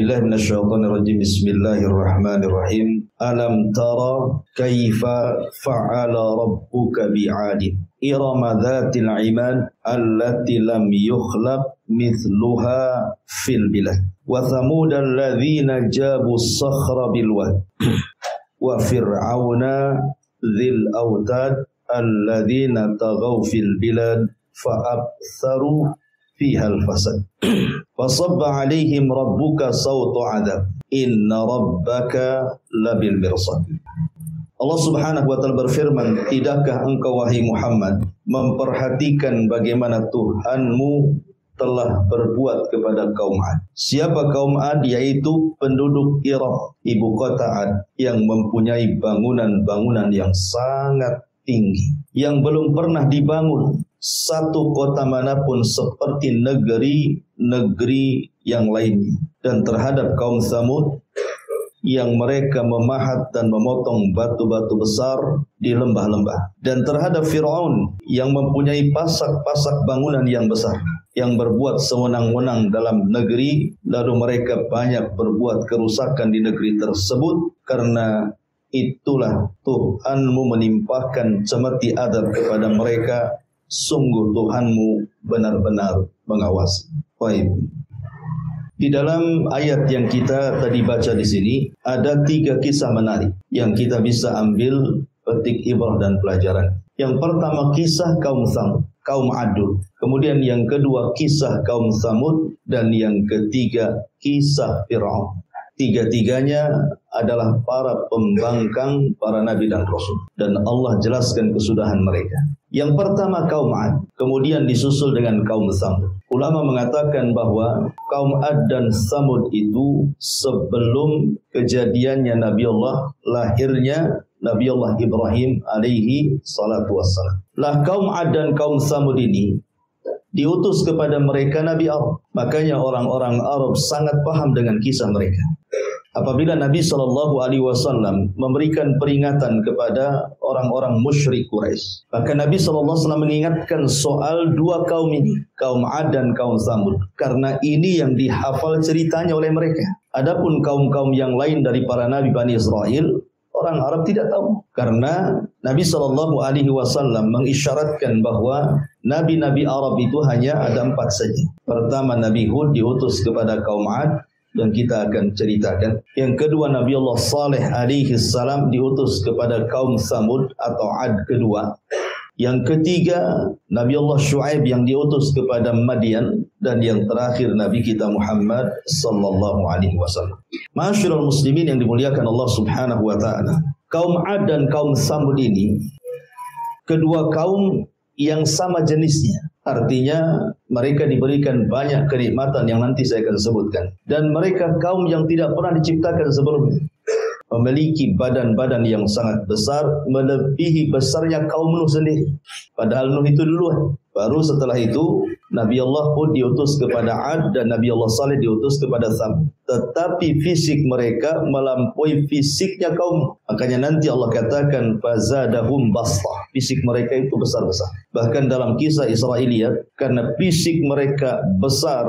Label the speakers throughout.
Speaker 1: billahi minasyaitonir rajim. Bismillahirrahmanirrahim. Alam tara kaifa fa'ala rabbuka bi'adin irama dhatil imad allati lam yukhlaq mithluha fil bilad wa thamud alladhina jabu as-sakhra bil wad wa fir'auna dhil autad alladhina taghaw fil bilad fa'abtharu fiha al-fasad fasabba alaihim rabbuka sawta adab inna rabbaka labil mirsad. Allah Subhanahu wa taala berfirman, tidakkah engkau wahai Muhammad memperhatikan bagaimana Tuhanmu telah berbuat kepada kaum Ad. Siapa kaum Ad? Yaitu penduduk Iram, ibu kota Ad, yang mempunyai bangunan-bangunan yang sangat tinggi, yang belum pernah dibangun satu kota manapun seperti negeri-negeri yang lainnya. Dan terhadap kaum Tsamud yang mereka memahat dan memotong batu-batu besar di lembah-lembah. Dan terhadap Fir'aun yang mempunyai pasak-pasak bangunan yang besar, yang berbuat sewenang-wenang dalam negeri, lalu mereka banyak berbuat kerusakan di negeri tersebut. Karena itulah Tuhanmu menimpahkan cemeti adab kepada mereka. Sungguh Tuhanmu benar-benar mengawasi. Baik. Di dalam ayat yang kita tadi baca di sini ada 3 kisah menarik yang kita bisa ambil petik ibrah dan pelajaran. Yang pertama kisah kaum Tsamud, kaum Adul. Kemudian yang kedua kisah kaum Tsamud, dan yang ketiga kisah Fir'aun. Tiga-tiganya adalah para pembangkang para nabi dan rasul, dan Allah jelaskan kesudahan mereka. Yang pertama kaum Ad, kemudian disusul dengan kaum Tsamud. Ulama mengatakan bahwa kaum Ad dan Tsamud itu sebelum kejadiannya Nabi Allah, lahirnya Nabi Allah Ibrahim alaihi salatu wassalam. Lah kaum Ad dan kaum Tsamud ini diutus kepada mereka Nabi Arab. Makanya orang-orang Arab sangat paham dengan kisah mereka. Apabila Nabi SAW memberikan peringatan kepada orang-orang musyrik Quraisy, maka Nabi SAW mengingatkan soal 2 kaum ini, kaum Ad dan kaum Tsamud, karena ini yang dihafal ceritanya oleh mereka. Adapun kaum-kaum yang lain dari para nabi Bani Israel, orang Arab tidak tahu, karena Nabi SAW mengisyaratkan bahwa nabi-nabi Arab itu hanya ada 4 saja. Pertama, Nabi Hud diutus kepada kaum Ad, yang kita akan ceritakan. Yang kedua, Nabi Allah Saleh alaihi salam diutus kepada kaum Tsamud atau Ad kedua. Yang ketiga, Nabi Allah Shu'aib yang diutus kepada Madian. Dan yang terakhir, Nabi kita Muhammad sallallahu alaihi wasallam. Ma'asyiral muslimin yang dimuliakan Allah Subhanahu wa taala. Kaum Ad dan kaum Tsamud ini kedua kaum yang sama jenisnya. Artinya mereka diberikan banyak kenikmatan yang nanti saya akan sebutkan. Dan mereka kaum yang tidak pernah diciptakan sebelumnya. Memiliki badan-badan yang sangat besar, melebihi besarnya kaum Nuh sendiri. Padahal Nuh itu duluan. Baru setelah itu Nabi Allah Hud diutus kepada Ad dan Nabi Allah Saleh diutus kepada Tsamud. Tetapi fisik mereka melampaui fisiknya kaum. Makanya nanti Allah katakan fazadahum bastah. Fisik mereka itu besar-besar. Bahkan dalam kisah Israiliyat, karena fisik mereka besar,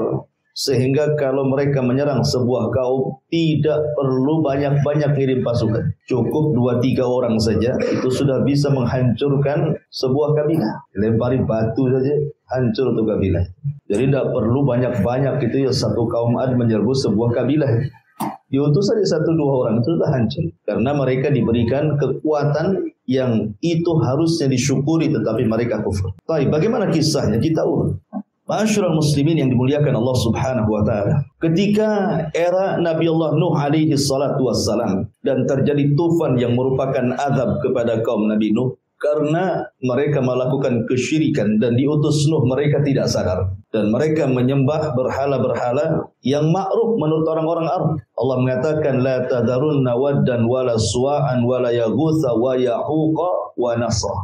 Speaker 1: sehingga kalau mereka menyerang sebuah kaum tidak perlu banyak-banyak ngirim pasukan. Cukup 2-3 orang saja itu sudah bisa menghancurkan sebuah kabilah. Lempari batu saja hancur itu kabilah. Jadi tidak perlu banyak-banyak itu ya satu kaum Ad menyerbu sebuah kabilah. Diutus saja 1-2 orang itu sudah hancur. Karena mereka diberikan kekuatan yang itu harusnya disyukuri tetapi mereka kufur. Tapi bagaimana kisahnya? Kita urut. Ma'asyiral muslimin yang dimuliakan Allah Subhanahu wa taala. Ketika era Nabi Allah Nuh alaihi salatu wassalam dan terjadi tufan yang merupakan azab kepada kaum Nabi Nuh karena mereka melakukan kesyirikan dan diutus Nuh mereka tidak sadar dan mereka menyembah berhala-berhala yang ma'ruf menurut orang-orang Arab. Allah mengatakan la tadarunna waddan wala suwa'an wala yaghutsa wa ya'uqa wa nasra.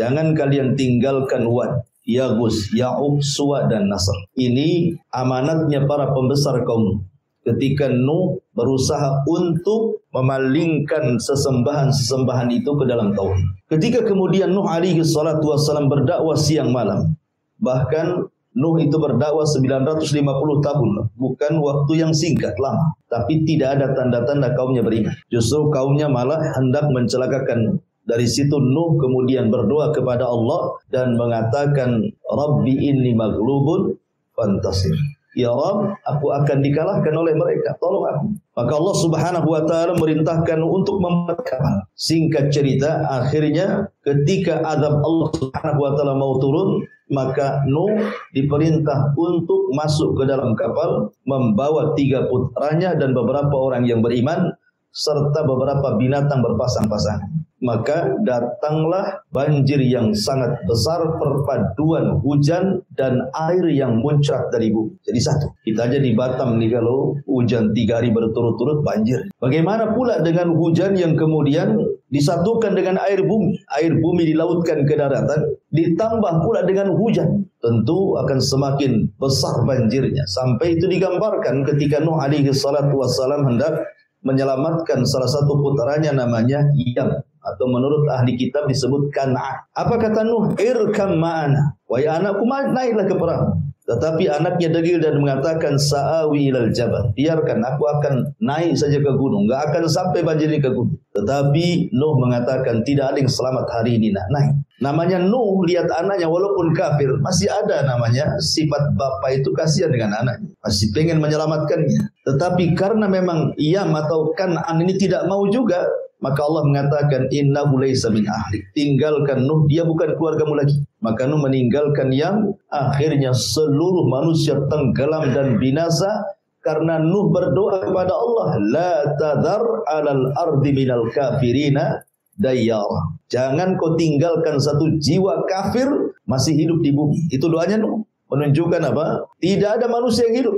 Speaker 1: Jangan kalian tinggalkan Wad, Yaghus, Ya'uq, Suwa dan Nasr. Ini amanatnya para pembesar kaum. Ketika Nuh berusaha untuk memalingkan sesembahan-sesembahan itu ke dalam tauhid. Ketika kemudian Nuh alaihi salatu wassalam berdakwah siang malam, bahkan Nuh itu berdakwah 950 tahun, bukan waktu yang singkat, lama. Tapi tidak ada tanda-tanda kaumnya beriman. Justru kaumnya malah hendak mencelakakan. Dari situ Nuh kemudian berdoa kepada Allah dan mengatakan, Rabbi inni maghlubun fantasir. Ya Rabb, aku akan dikalahkan oleh mereka, tolong aku. Maka Allah Subhanahu wa taala merintahkan untuk membuat kapal. Singkat cerita, akhirnya ketika azab Allah Subhanahu wa taala mau turun, maka Nuh diperintah untuk masuk ke dalam kapal membawa 3 putranya dan beberapa orang yang beriman serta beberapa binatang berpasang-pasangan. Maka datanglah banjir yang sangat besar, perpaduan hujan dan air yang muncrat dari bumi. Jadi satu. Kita aja di Batam nih kalau hujan 3 hari berturut-turut banjir. Bagaimana pula dengan hujan yang kemudian disatukan dengan air bumi? Air bumi dilautkan ke daratan, ditambah pula dengan hujan. Tentu akan semakin besar banjirnya. Sampai itu digambarkan ketika Nuh alaihi salatu wassalam hendak menyelamatkan salah satu putranya namanya Yam, atau menurut ahli kitab disebut Kan'an. Apa kata Nuh? Irkam ma'ana. Wahai anakku, naiklah ke perahu. Tetapi anaknya degil dan mengatakan, Sa'awi ilal jabal. Biarkan, aku akan naik saja ke gunung. Enggak akan sampai banjir ke gunung. Tetapi Nuh mengatakan, tidak ada yang selamat hari ini, nak naik. Namanya Nuh, lihat anaknya walaupun kafir, masih ada namanya sifat bapak itu kasihan dengan anaknya. Masih pengen menyelamatkannya. Tetapi karena memang Yam atau Kan'an ini tidak mau juga, maka Allah mengatakan, innahu laysa min ahlik. Tinggalkan Nuh, dia bukan keluargamu lagi. Maka Nuh meninggalkan Yam. Akhirnya seluruh manusia tenggelam dan binasa karena Nuh berdoa kepada Allah, la tadhar 'alal ardi minal kafirina dayyara. Jangan kau tinggalkan satu jiwa kafir masih hidup di bumi. Itu doanya Nuh. Menunjukkan apa? Tidak ada manusia yang hidup.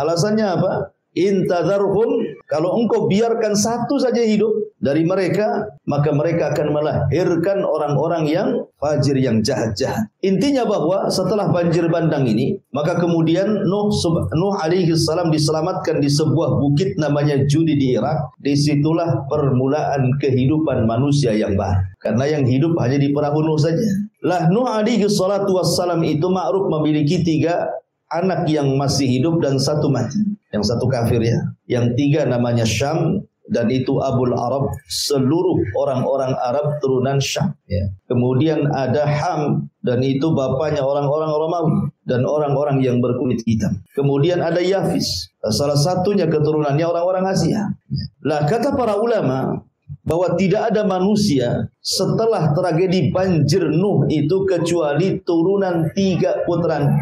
Speaker 1: Alasannya apa? In tadharhum, kalau engkau biarkan satu saja hidup dari mereka, maka mereka akan melahirkan orang-orang yang fajir, yang jahat-jahat. Intinya bahwa setelah banjir bandang ini, maka kemudian Nuh alaihi salam diselamatkan di sebuah bukit namanya Judi di Irak. Disitulah permulaan kehidupan manusia yang baru. Karena yang hidup hanya di perahu Nuh saja. Lah Nuh alaihi salatu wassalam itu ma'ruf memiliki 3 anak yang masih hidup dan 1 mati. Yang 1 kafir ya. Yang 3 namanya Syam, dan itu Abul Arab, seluruh orang-orang Arab turunan Syam. Ya. Kemudian ada Ham, dan itu bapaknya orang-orang Romawi dan orang-orang yang berkulit hitam. Kemudian ada Yafis, salah satunya keturunannya orang-orang Asia. Lah kata para ulama bahwa tidak ada manusia setelah tragedi banjir Nuh itu kecuali turunan 3 putranya,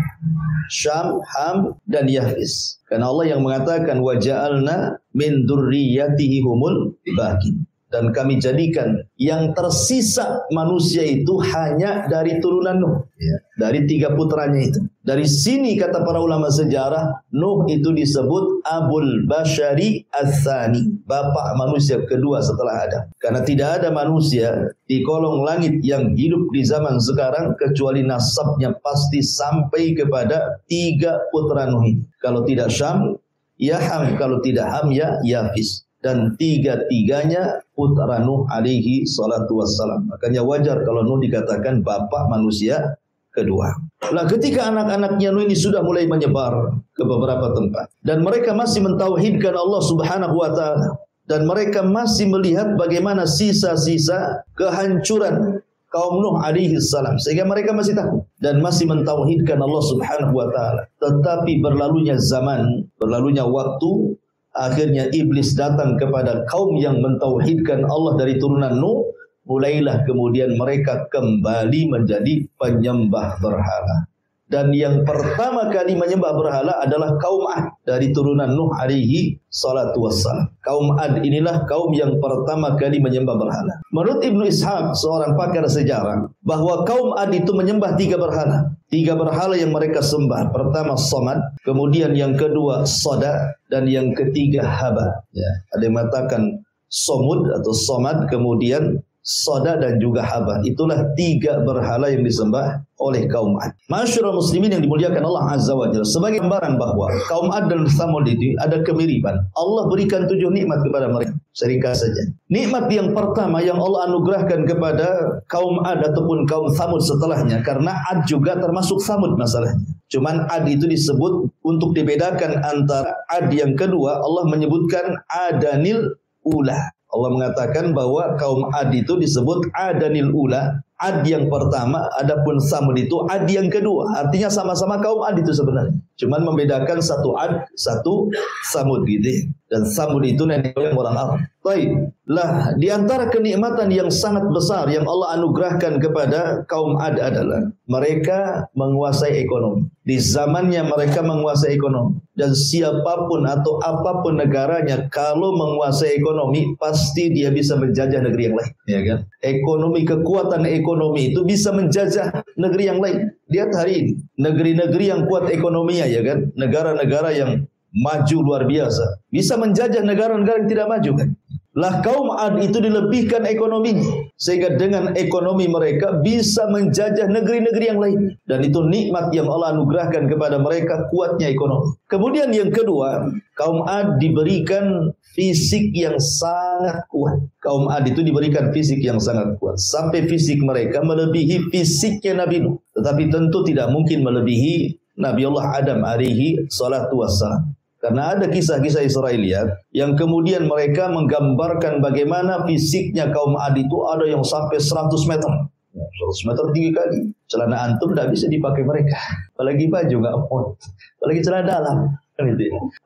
Speaker 1: Syam, Ham, dan Yafis. Karena Allah yang mengatakan wa ja'alna min dzurriyyatihi humul baqin. Dan kami jadikan yang tersisa manusia itu hanya dari turunan Nuh. Ya. Dari 3 putranya itu. Dari sini kata para ulama sejarah, Nuh itu disebut Abul Bashari Ats-Tsani, bapak manusia kedua setelah Adam. Karena tidak ada manusia di kolong langit yang hidup di zaman sekarang kecuali nasabnya pasti sampai kepada 3 putra Nuh ini. Kalau tidak Syam, ya Ham. Kalau tidak Ham, ya Yafis. Dan 3-tiganya putra Nuh alaihi salatu wassalam. Makanya wajar kalau Nuh dikatakan bapak manusia kedua. Lah ketika anak-anaknya Nuh ini sudah mulai menyebar ke beberapa tempat, dan mereka masih mentauhidkan Allah Subhanahu wa taala, dan mereka masih melihat bagaimana sisa-sisa kehancuran kaum Nuh alaihi salam, sehingga mereka masih takut dan masih mentauhidkan Allah Subhanahu wa taala. Tetapi berlalunya zaman, berlalunya waktu, akhirnya iblis datang kepada kaum yang mentauhidkan Allah dari turunan Nuh. Mulailah kemudian mereka kembali menjadi penyembah berhala. Dan yang pertama kali menyembah berhala adalah kaum Ad dari turunan Nuh alaihi salatu wassalam. Kaum Ad inilah kaum yang pertama kali menyembah berhala. Menurut Ibnu Ishaq, seorang pakar sejarah, bahwa kaum Ad itu menyembah 3 berhala. 3 berhala yang mereka sembah. Pertama Somad, kemudian yang kedua Soda, dan yang ketiga Haba. Ya, ada yang mengatakan Somud atau Somad, kemudian Soda dan juga Habah. Itulah 3 berhala yang disembah oleh kaum Ad. Masyarul muslimin yang dimuliakan Allah Azza wa Jalla, sebagai gambaran bahwa kaum Ad dan Tsamud itu ada kemiripan. Allah berikan 7 nikmat kepada mereka. Seringkas saja. Nikmat yang pertama yang Allah anugerahkan kepada kaum Ad ataupun kaum Tsamud setelahnya, karena Ad juga termasuk Tsamud masalahnya. Cuman Ad itu disebut untuk dibedakan antara Ad yang kedua, Allah menyebutkan Adanil Ula. Allah mengatakan bahwa kaum Ad itu disebut Adanil Ula, Ad yang pertama, adapun Tsamud itu Ad yang kedua. Artinya sama-sama kaum Ad itu sebenarnya. Cuman membedakan satu Ad, satu Tsamud gitu. Dan Tsamud itu nenek moyang orang Arab. Baik, lah di antara kenikmatan yang sangat besar yang Allah anugerahkan kepada kaum Ad adalah mereka menguasai ekonomi. Di zamannya mereka menguasai ekonomi, dan siapapun atau apapun negaranya kalau menguasai ekonomi pasti dia bisa menjajah negeri yang lain, ya kan? Ekonomi, kekuatan ekonomi itu bisa menjajah negeri yang lain. Lihat hari ini negeri-negeri yang kuat ekonominya, ya kan? Negara-negara yang maju luar biasa bisa menjajah negara-negara yang tidak maju, kan? Lah kaum Ad itu dilebihkan ekonominya, sehingga dengan ekonomi mereka bisa menjajah negeri-negeri yang lain. Dan itu nikmat yang Allah anugerahkan kepada mereka, kuatnya ekonomi. Kemudian yang kedua, kaum Ad diberikan fisik yang sangat kuat. Kaum Ad itu diberikan fisik yang sangat kuat, sampai fisik mereka melebihi fisiknya Nabi Nuh. Tetapi tentu tidak mungkin melebihi Nabi Allah Adam alaihi salatu wassalam. Karena ada kisah-kisah Israiliyat yang kemudian mereka menggambarkan bagaimana fisiknya kaum Ad itu ada yang sampai 100 meter. 100 meter tinggi kali. Celana antum tidak bisa dipakai mereka. Apalagi baju nggak muat. Apalagi celana dalam.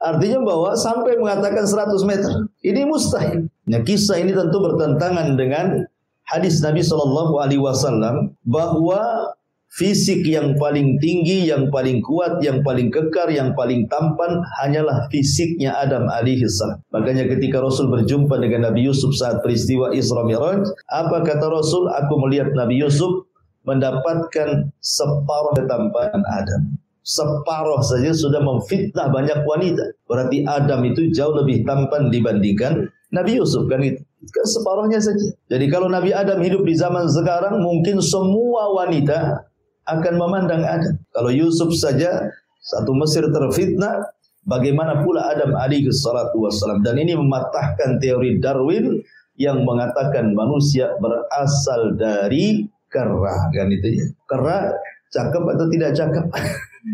Speaker 1: Artinya bahwa sampai mengatakan 100 meter. Ini mustahil. Nah, kisah ini tentu bertentangan dengan hadis Nabi SAW bahwa fisik yang paling tinggi, yang paling kuat, yang paling kekar, yang paling tampan hanyalah fisiknya Adam alaihissalam. Makanya ketika Rasul berjumpa dengan Nabi Yusuf saat peristiwa Isra Mi'raj, apa kata Rasul? Aku melihat Nabi Yusuf mendapatkan separuh ketampanan Adam. Separuh saja sudah memfitnah banyak wanita. Berarti Adam itu jauh lebih tampan dibandingkan Nabi Yusuf, kan itu. Kan separuhnya saja. Jadi kalau Nabi Adam hidup di zaman sekarang, mungkin semua wanita akan memandang Adam. Kalau Yusuf saja satu Mesir terfitnah, bagaimana pula Adam alaihi salatu wassalam. Dan ini mematahkan teori Darwin yang mengatakan manusia berasal dari kera, kan itu ya. Kera cakep atau tidak cakep?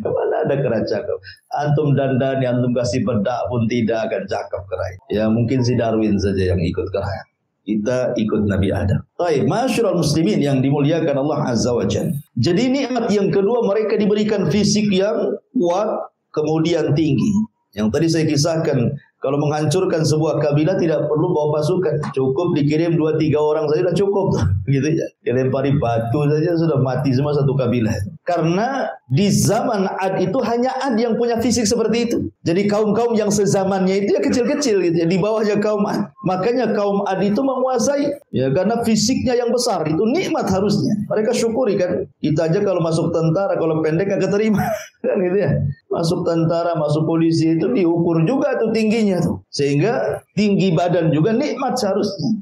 Speaker 1: Mana ada kera cakep? Antum dandan, antum kasih bedak pun tidak akan cakep kera. Ya mungkin si Darwin saja yang ikut kera. Kita ikut Nabi Adam. Baik, masyarul muslimin yang dimuliakan Allah Azza wa Jalla. Jadi nikmat yang kedua, mereka diberikan fisik yang kuat, kemudian tinggi. Yang tadi saya kisahkan, kalau menghancurkan sebuah kabilah tidak perlu bawa pasukan, cukup dikirim 2-3 orang saja sudah cukup, gitu ya. Dilempari batu saja sudah mati semua satu kabilah. Karena di zaman Ad itu hanya Ad yang punya fisik seperti itu. Jadi kaum-kaum yang sezamannya itu ya kecil-kecil gitu ya, di bawahnya kaum Ad. Makanya kaum Ad itu menguasai, ya karena fisiknya yang besar, itu nikmat harusnya. Mereka syukuri kan. Kita aja kalau masuk tentara, kalau pendek agak terima, kan gitu ya. Masuk tentara, masuk polisi itu diukur juga tuh tingginya tuh. Sehingga tinggi badan juga nikmat seharusnya.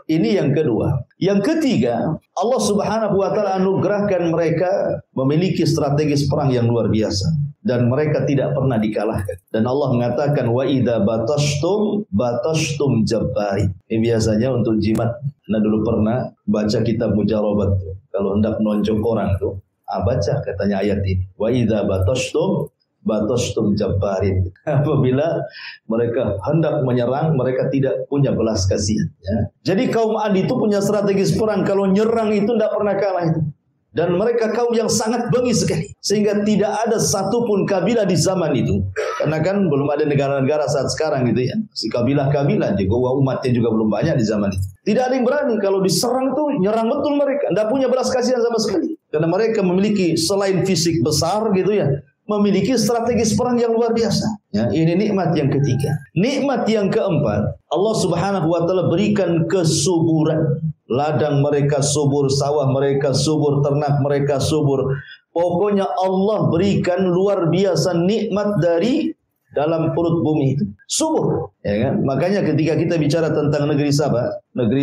Speaker 1: Ini yang kedua. Yang ketiga, Allah Subhanahu wa taala anugerahkan mereka memiliki strategis perang yang luar biasa dan mereka tidak pernah dikalahkan. Dan Allah mengatakan wa idza batashtum jabbarin. Ini biasanya untuk jimat. Nah dulu pernah baca kitab Mujarabat tuh. Kalau hendak nonjok orang tuh, baca katanya ayat ini. Wa idza batashtum jabbarin. Apabila mereka hendak menyerang, mereka tidak punya belas kasihan, ya. Jadi kaum Ad itu punya strategis perang, kalau nyerang itu tidak pernah kalah itu. Dan mereka kaum yang sangat bengis sekali, sehingga tidak ada satupun kabilah di zaman itu. Karena kan belum ada negara-negara saat sekarang gitu ya. Si kabilah-kabilah juga, umatnya juga belum banyak di zaman itu. Tidak ada yang berani kalau diserang tuh nyerang betul mereka. Tidak punya belas kasihan sama sekali. Karena mereka memiliki selain fisik besar gitu ya, memiliki strategis perang yang luar biasa. Ya, ini nikmat yang ketiga. Nikmat yang keempat, Allah Subhanahu wa taala berikan kesuburan. Ladang mereka subur, sawah mereka subur, ternak mereka subur. Pokoknya Allah berikan luar biasa nikmat dari dalam perut bumi itu. Subur. Ya kan? Makanya ketika kita bicara tentang negeri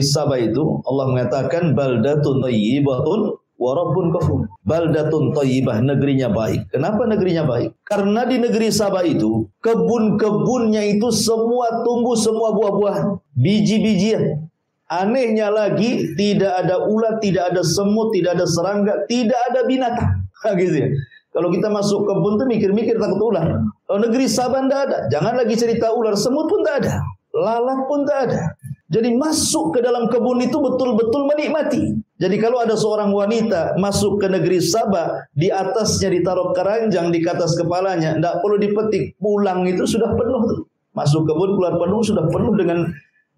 Speaker 1: Sabah itu Allah mengatakan baldatun thayyibatun wa rabbun ghafur. Baldatun thayyibah, negerinya baik. Kenapa negerinya baik? Karena di negeri Sabah itu kebun-kebunnya itu semua tumbuh semua buah-buahan, biji-bijian. Anehnya lagi tidak ada ulat, tidak ada semut, tidak ada serangga, tidak ada binatang. Gitu ya. Kalau kita masuk kebun tuh mikir-mikir takut ular. Kalau negeri Sabah tidak ada. Jangan lagi cerita ular, semut pun tak ada, lalat pun tak ada. Jadi masuk ke dalam kebun itu betul-betul menikmati. Jadi kalau ada seorang wanita masuk ke negeri Sabah, di atasnya ditaruh keranjang di atas kepalanya, tidak perlu dipetik, pulang itu sudah penuh tuh. Masuk kebun keluar penuh, sudah penuh dengan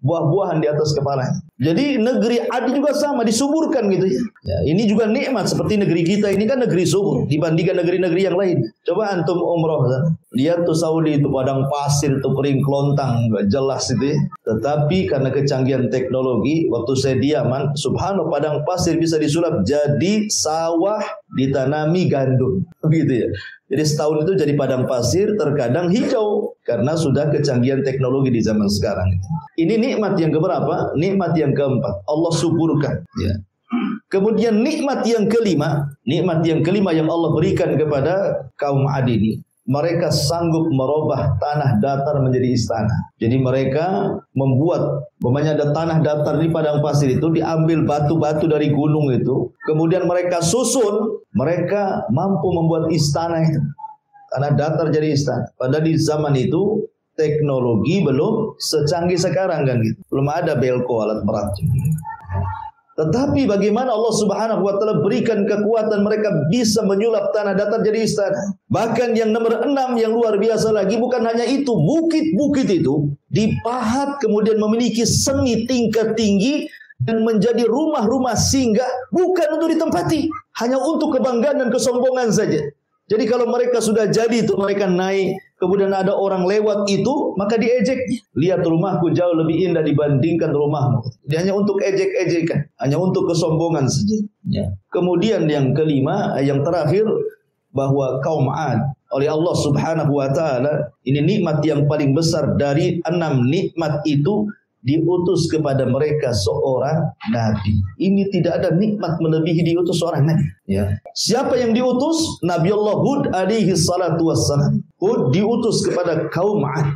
Speaker 1: buah-buahan di atas kepalanya. Jadi negeri Ad juga sama, disuburkan gitu ya. Ya, ini juga nikmat seperti negeri kita ini kan negeri subur dibandingkan negeri-negeri yang lain. Coba antum umroh, lihat tuh Saudi itu padang pasir tuh kering kelontang, enggak jelas itu ya. Tetapi karena kecanggihan teknologi, waktu saya di Yaman, subhanallah padang pasir bisa disulap jadi sawah ditanami gandum, begitu ya. Jadi setahun itu jadi padang pasir, terkadang hijau karena sudah kecanggihan teknologi di zaman sekarang. Ini nikmat yang keberapa? Nikmat yang keempat. Allah suburkan. Ya. Kemudian nikmat yang kelima yang Allah berikan kepada kaum Ad ini. Mereka sanggup merubah tanah datar menjadi istana. Jadi mereka membuat, umpamanya ada tanah datar di padang pasir itu, diambil batu-batu dari gunung itu, kemudian mereka susun, mereka mampu membuat istana itu. Tanah datar jadi istana. Padahal di zaman itu teknologi belum secanggih sekarang kan gitu. Belum ada belko, alat berat. Tetapi bagaimana Allah Subhanahu wa taala berikan kekuatan mereka bisa menyulap tanah datar jadi istana. Bahkan yang nomor 6 yang luar biasa lagi, bukan hanya itu, bukit-bukit itu dipahat kemudian memiliki seni tingkat tinggi dan menjadi rumah-rumah singgah, bukan untuk ditempati, hanya untuk kebanggaan dan kesombongan saja. Jadi kalau mereka sudah jadi itu, mereka naik, kemudian ada orang lewat itu, maka diejek. Lihat rumahku jauh lebih indah dibandingkan rumahmu. Dia hanya untuk ejek-ejekan, hanya untuk kesombongan saja. Ya. Kemudian yang kelima, yang terakhir, bahwa kaum Ad oleh Allah Subhanahu wa taala, ini nikmat yang paling besar dari 6 nikmat itu, diutus kepada mereka seorang nabi. Ini tidak ada nikmat melebihi diutus seorang nabi. Ya. Siapa yang diutus? Nabi Allah Hud alaihi salatu wassalam. Hud diutus kepada kaum Ad.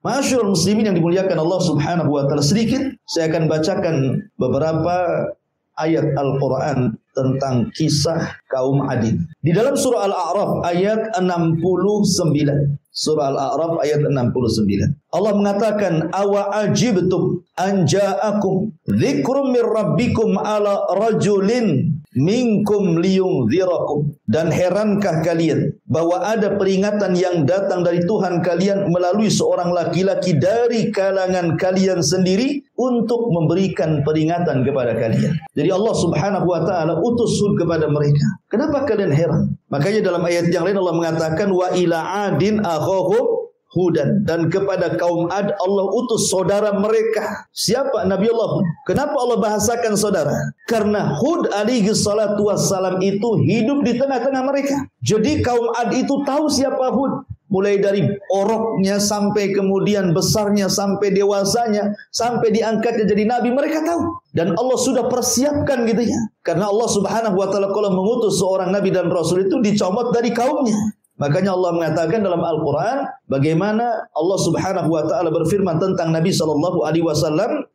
Speaker 1: Masyaallah muslimin yang dimuliakan Allah Subhanahu wa taala, sedikit saya akan bacakan beberapa ayat Al-Quran tentang kisah kaum Ad. Di dalam surah Al-A'raf ayat 69. Surah Al-A'raf ayat 69. Allah mengatakan, awa ajibtum an ja'akum dzikrum mir rabbikum ala rajulin minkum liyunzirakum. Dan herankah kalian bahwa ada peringatan yang datang dari Tuhan kalian melalui seorang laki-laki dari kalangan kalian sendiri untuk memberikan peringatan kepada kalian. Jadi Allah Subhanahu wa taala utus Hud kepada mereka. Kenapa kalian heran? Makanya dalam ayat yang lain Allah mengatakan wa ila adin akhahum Hudan, dan kepada kaum Ad Allah utus saudara mereka. Siapa? Nabi Allah Hud. Kenapa Allah bahasakan saudara? Karena Hud alaihi salatu wassalam itu hidup di tengah-tengah mereka. Jadi kaum Ad itu tahu siapa Hud. Mulai dari oroknya sampai kemudian besarnya, sampai dewasanya, sampai diangkatnya jadi nabi, mereka tahu. Dan Allah sudah persiapkan gitu ya. Karena Allah Subhanahu wa taala kalau mengutus seorang nabi dan rasul itu dicomot dari kaumnya. Makanya Allah mengatakan dalam Al-Quran bagaimana Allah Subhanahu wa taala berfirman tentang Nabi sallallahu alaihi wasallam,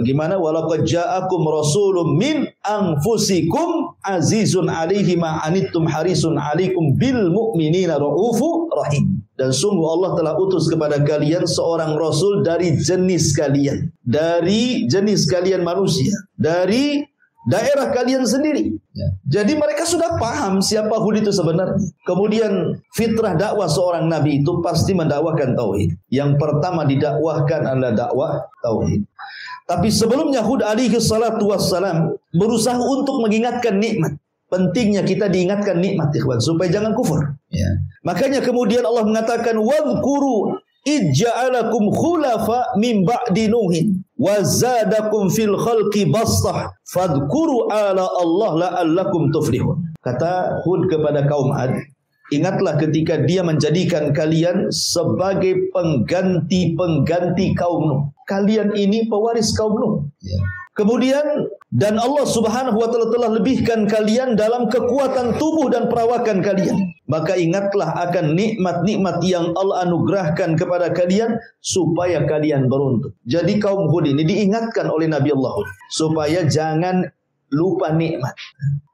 Speaker 1: gimana walaqad ja'akum rasulun min anfusikum azizun 'alaihi ma anittum harisun 'alaikum bil mu'minina raufur rahim. Dan sungguh Allah telah utus kepada kalian seorang rasul dari jenis kalian, manusia, dari daerah kalian sendiri. Ya. Jadi mereka sudah paham siapa Hud itu sebenarnya. Kemudian fitrah dakwah seorang nabi itu pasti mendakwakan tauhid. Yang pertama didakwahkan adalah dakwah tauhid. Tapi sebelumnya Hud alaihi salatu wassalam berusaha untuk mengingatkan nikmat. Pentingnya kita diingatkan nikmat ikhwan supaya jangan kufur. Ya. Makanya kemudian Allah mengatakan wadhkuru ij'alakum khulafa min ba'di nuhin wa zadakum fil khalqi bastah fadhkuru ala Allah la'allakum tuflihun. Kata Hud kepada kaum Ad, Ingatlah ketika dia menjadikan kalian sebagai pengganti-pengganti kaum Nuh. Kalian ini pewaris kaum Nuh. Kemudian, dan Allah Subhanahu wa Ta'ala telah lebihkan kalian dalam kekuatan tubuh dan perawakan kalian. Maka ingatlah akan nikmat-nikmat yang Allah anugerahkan kepada kalian supaya kalian beruntung. Jadi kaum Hud ini diingatkan oleh Nabi Allah Hud supaya jangan lupa nikmat.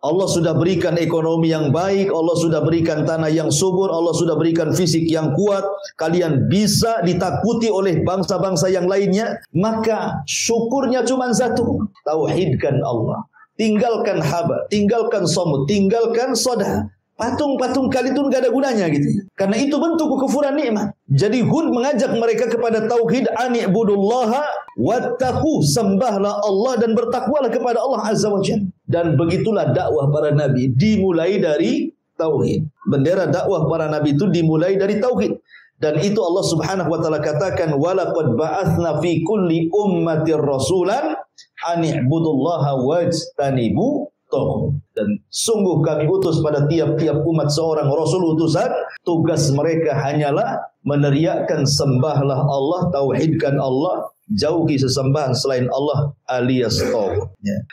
Speaker 1: Allah sudah berikan ekonomi yang baik, Allah sudah berikan tanah yang subur, Allah sudah berikan fisik yang kuat, kalian bisa ditakuti oleh bangsa-bangsa yang lainnya, maka syukurnya cuma satu, tauhidkan Allah. Tinggalkan haba, tinggalkan somut, tinggalkan sodah. Patung-patung kali itu enggak ada gunanya gitu. Karena itu bentuk kekufuran nikmat. Jadi Hud mengajak mereka kepada tauhid, ani'budullaha wattaqu, sembahlah Allah dan bertakwalah kepada Allah Azza wa Jalla. Dan begitulah dakwah para nabi, dimulai dari tauhid. Bendera dakwah para nabi itu dimulai dari tauhid. Dan itu Allah Subhanahu wa Ta'ala katakan, walaqad ba'atsna fi kulli ummatir rasulan ani'budullaha wajtanibu taghut. Dan sungguh kami utus pada tiap-tiap umat seorang rasul utusan, tugas mereka hanyalah meneriakkan sembahlah Allah, tauhidkan Allah, jauhi sesembahan selain Allah alias taghut.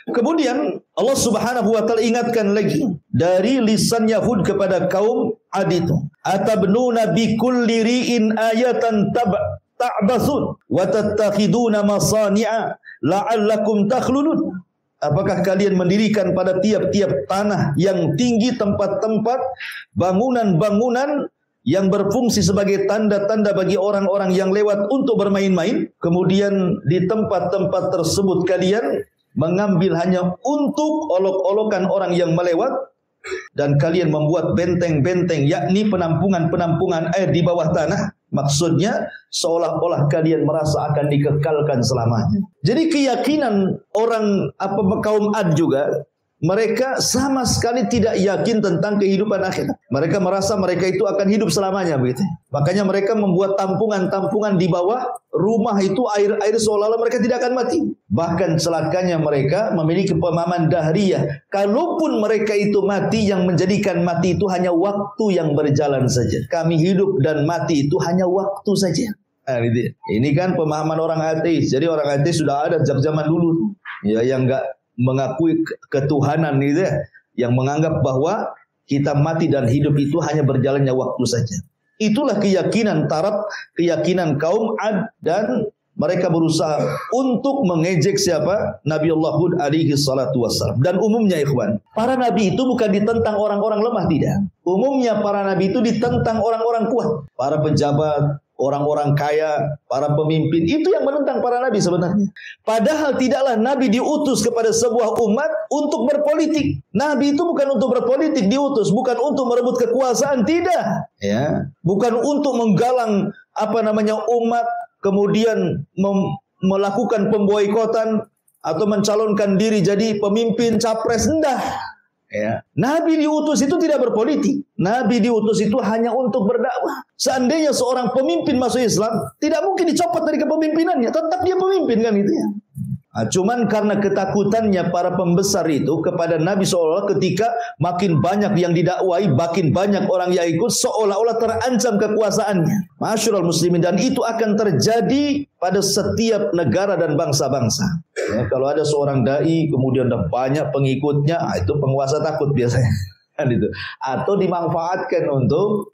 Speaker 1: Kemudian Allah Subhanahu wa Ta'ala ingatkan lagi dari lisan Yahud kepada kaum Ad itu, atabnuna bi kulli ri'in ayatan ta'basun wa tattakhiduna masani'a la'allakum takhludun. Apakah kalian mendirikan pada tiap-tiap tanah yang tinggi tempat-tempat bangunan-bangunan yang berfungsi sebagai tanda-tanda bagi orang-orang yang lewat untuk bermain-main? Kemudian di tempat-tempat tersebut kalian mengambil hanya untuk olok-olokan orang yang melewat, dan kalian membuat benteng-benteng, yakni penampungan-penampungan air di bawah tanah. Maksudnya seolah-olah kalian merasa akan dikekalkan selamanya. Jadi keyakinan orang kaum Ad juga, mereka sama sekali tidak yakin tentang kehidupan akhirat. Mereka merasa mereka itu akan hidup selamanya begitu. Makanya mereka membuat tampungan-tampungan di bawah rumah itu, air-air seolah-olah mereka tidak akan mati. Bahkan celakanya mereka memiliki pemahaman dahriyah. Kalaupun mereka itu mati, yang menjadikan mati itu hanya waktu yang berjalan saja. Kami hidup dan mati itu hanya waktu saja. Ini kan pemahaman orang ateis. Jadi orang ateis sudah ada sejak zaman dulu. Ya, yang enggak mengakui ketuhanan itu ya, yang menganggap bahwa kita mati dan hidup itu hanya berjalannya waktu saja. Itulah keyakinan taraf, keyakinan kaum Ad, dan mereka berusaha untuk mengejek siapa? Nabi Allah Hud alaihi salatu wassalam. Dan umumnya ikhwan, para nabi itu bukan ditentang orang-orang lemah, tidak. Umumnya para nabi itu ditentang orang-orang kuat, para pejabat, orang-orang kaya, para pemimpin, itu yang menentang para nabi sebenarnya. Padahal tidaklah nabi diutus kepada sebuah umat untuk berpolitik. Nabi itu bukan untuk berpolitik diutus, bukan untuk merebut kekuasaan, tidak. Ya, bukan untuk menggalang umat, kemudian melakukan pemboikotan atau mencalonkan diri jadi pemimpin capres, enggak. Ya. Nabi diutus itu tidak berpolitik. Nabi diutus itu hanya untuk berdakwah. Seandainya seorang pemimpin masuk Islam, tidak mungkin dicopot dari kepemimpinannya, tetap dia pemimpin kan itu ya. Cuman karena ketakutannya para pembesar itu kepada Nabi seolah-olah ketika makin banyak yang didakwai, makin banyak orang yang ikut, seolah-olah terancam kekuasaannya. Ma'asyiral muslimin, dan itu akan terjadi pada setiap negara dan bangsa-bangsa. Ya, kalau ada seorang dai kemudian ada banyak pengikutnya, itu penguasa takut biasanya. Kan itu. Atau dimanfaatkan untuk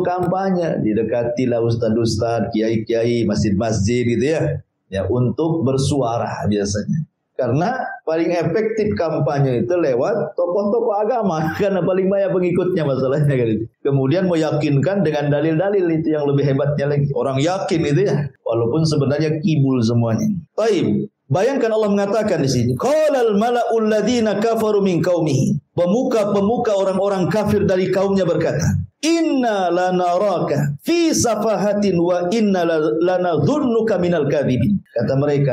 Speaker 1: kampanye, didekatilah ustaz-ustaz, kiai-kiai, masjid-masjid gitu ya. Ya, untuk bersuara biasanya. Karena paling efektif kampanye itu lewat tokoh-tokoh agama, karena paling banyak pengikutnya masalahnya kan itu. Kemudian meyakinkan dengan dalil-dalil, itu yang lebih hebatnya lagi. Orang yakin itu ya, walaupun sebenarnya kibul semuanya. Taib. Bayangkan Allah mengatakan di sini, qalal mala'ul ladzina kafaru min qaumihi. Pemuka-pemuka orang-orang kafir dari kaumnya berkata, inna lanaraka fi safahatin wa inna lanadhunnuka minal kadhibin. Kata mereka,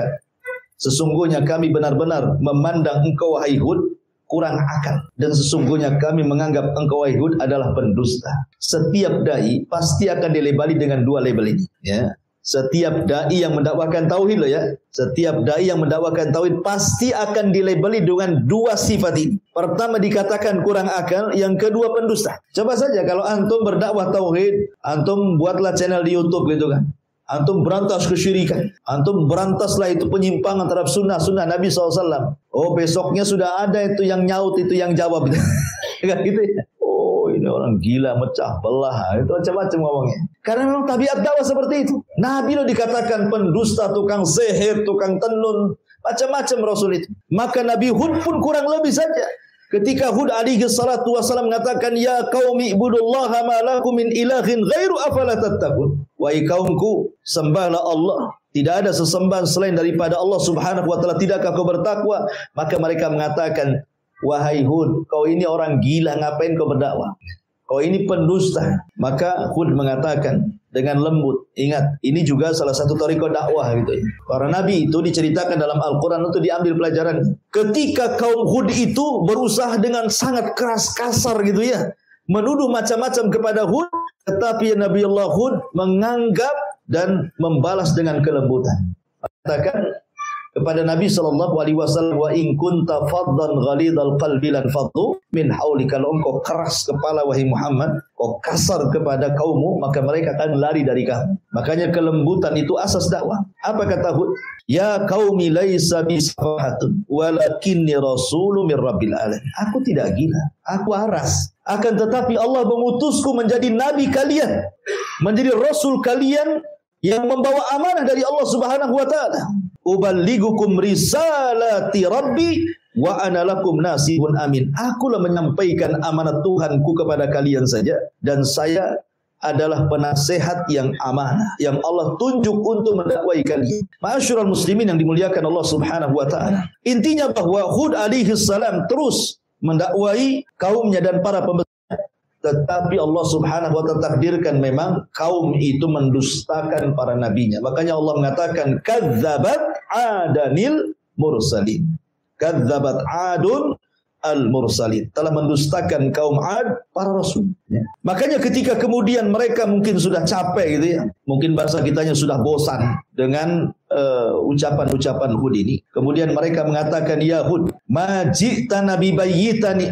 Speaker 1: sesungguhnya kami benar-benar memandang engkau wahai Hud kurang akal, dan sesungguhnya kami menganggap engkau wahai Hud adalah pendusta. Setiap dai pasti akan dilabeli dengan dua label ini, ya. Setiap dai yang mendakwakan tauhid loh ya. Setiap dai yang mendakwakan tauhid pasti akan dilabeli dengan dua sifat ini. Pertama dikatakan kurang akal, yang kedua pendusta. Coba saja kalau antum berdakwah tauhid, antum buatlah channel di YouTube gitu kan. Antum berantas kesyirikan, antum berantaslah itu penyimpangan terhadap sunnah Nabi SAW. Oh, besoknya sudah ada itu yang nyaut, itu yang jawab. Kan gitu ya. Oh, ini orang gila, mecah belah, itu macam-macam ngomongnya. Karena memang tabiat dakwah seperti itu. Nabi lo dikatakan pendusta, tukang sihir, tukang tenun, macam-macam Rasul itu. Maka Nabi Hud pun kurang lebih saja. Ketika Hud alaihi salatu wasallam mengatakan, ya qaumi ibudullaha ma lakum min ilahin ghairu afala tattaqun. Wahai kaumku, sembahlah Allah. Tidak ada sesembahan selain daripada Allah Subhanahu wa taala. Tidakkah kau bertakwa? Maka mereka mengatakan, wahai Hud, kau ini orang gila, ngapain kau berdakwah? Kau ini pendusta. Maka Hud mengatakan dengan lembut, ingat, ini juga salah satu thariqah dakwah gitu ya. Para nabi itu diceritakan dalam Al-Quran untuk diambil pelajaran. Ketika kaum Hud itu berusaha dengan sangat keras, kasar gitu ya, menuduh macam-macam kepada Hud, tetapi Nabi Allah Hud menganggap dan membalas dengan kelembutan. Katakan kepada Nabi SAW, wa in kunta faddan ghalidhal qalbi lan faddu min haulika. Kalau engkau keras kepala wahai Muhammad, kau kasar kepada kaummu, maka mereka akan lari dari kamu. Makanya kelembutan itu asas dakwah. Apa kata Hud? Ya qaumi laisa bisafahatun walakinni rasulun min rabbil alamin. Aku tidak gila, aku waras. Akan tetapi Allah mengutusku menjadi nabi kalian, menjadi rasul kalian yang membawa amanah dari Allah Subhanahu wa taala. Uballigukum risalati rabbi wa ana lakum nasihun amin. Akulah menyampaikan amanat Tuhanku kepada kalian saja, dan saya adalah penasehat yang amanah yang Allah tunjuk untuk mendakwai kalian. Ma'asyiral muslimin yang dimuliakan Allah Subhanahu wa taala. Intinya bahwa Hud alaihi salam terus mendakwai kaumnya dan para pembesar. Tetapi Allah Subhanahu wa ta'ala takdirkan memang kaum itu mendustakan para nabinya. Makanya Allah mengatakan kadzabat adanil mursalin. Kadzabat adun al-mursalin. Telah mendustakan kaum Ad para rasul. Ya. Makanya ketika kemudian mereka mungkin sudah capek gitu ya. Mungkin bahasa kitanya sudah bosan dengan ucapan-ucapan Hud ini. Kemudian mereka mengatakan, ya Hud, ma ji'tana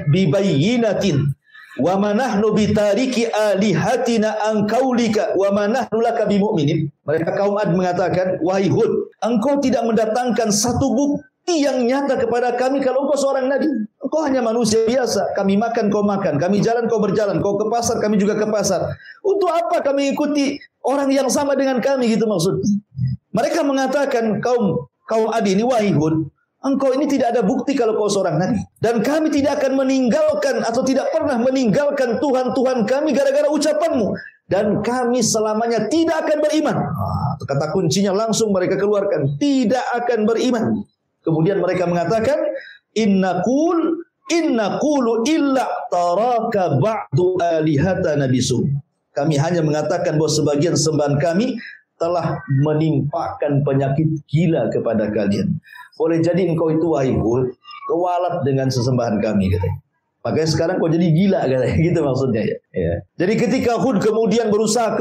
Speaker 1: bibayyinatin wa ma nahnu bitariki alihatina an qaulika wa ma nahnu laka bimu'minin. Mereka kaum Ad mengatakan, wahai Hud, engkau tidak mendatangkan satu bukti yang nyata kepada kami kalau engkau seorang nabi. Engkau hanya manusia biasa. Kami makan, kau makan. Kami jalan, kau berjalan. Kau ke pasar, kami juga ke pasar. Untuk apa kami ikuti orang yang sama dengan kami, gitu maksudnya. Mereka mengatakan kaum Ad ini, wahai Hud, engkau ini tidak ada bukti kalau kau seorang nabi. Dan kami tidak akan meninggalkan atau tidak pernah meninggalkan Tuhan-Tuhan kami gara-gara ucapanmu. Dan kami selamanya tidak akan beriman. Kata kuncinya langsung mereka keluarkan. Tidak akan beriman. Kemudian mereka mengatakan, Inna qulu illa taraka ba'du alihatana bisu. Kami hanya mengatakan bahwa sebagian sembahan kami telah menimpakan penyakit gila kepada kalian. Boleh jadi engkau itu, wahai Hud, kewalat dengan sesembahan kami, katanya. Makanya sekarang kau jadi gila, katanya. Gitu maksudnya ya. Ya. Jadi ketika Hud kemudian berusaha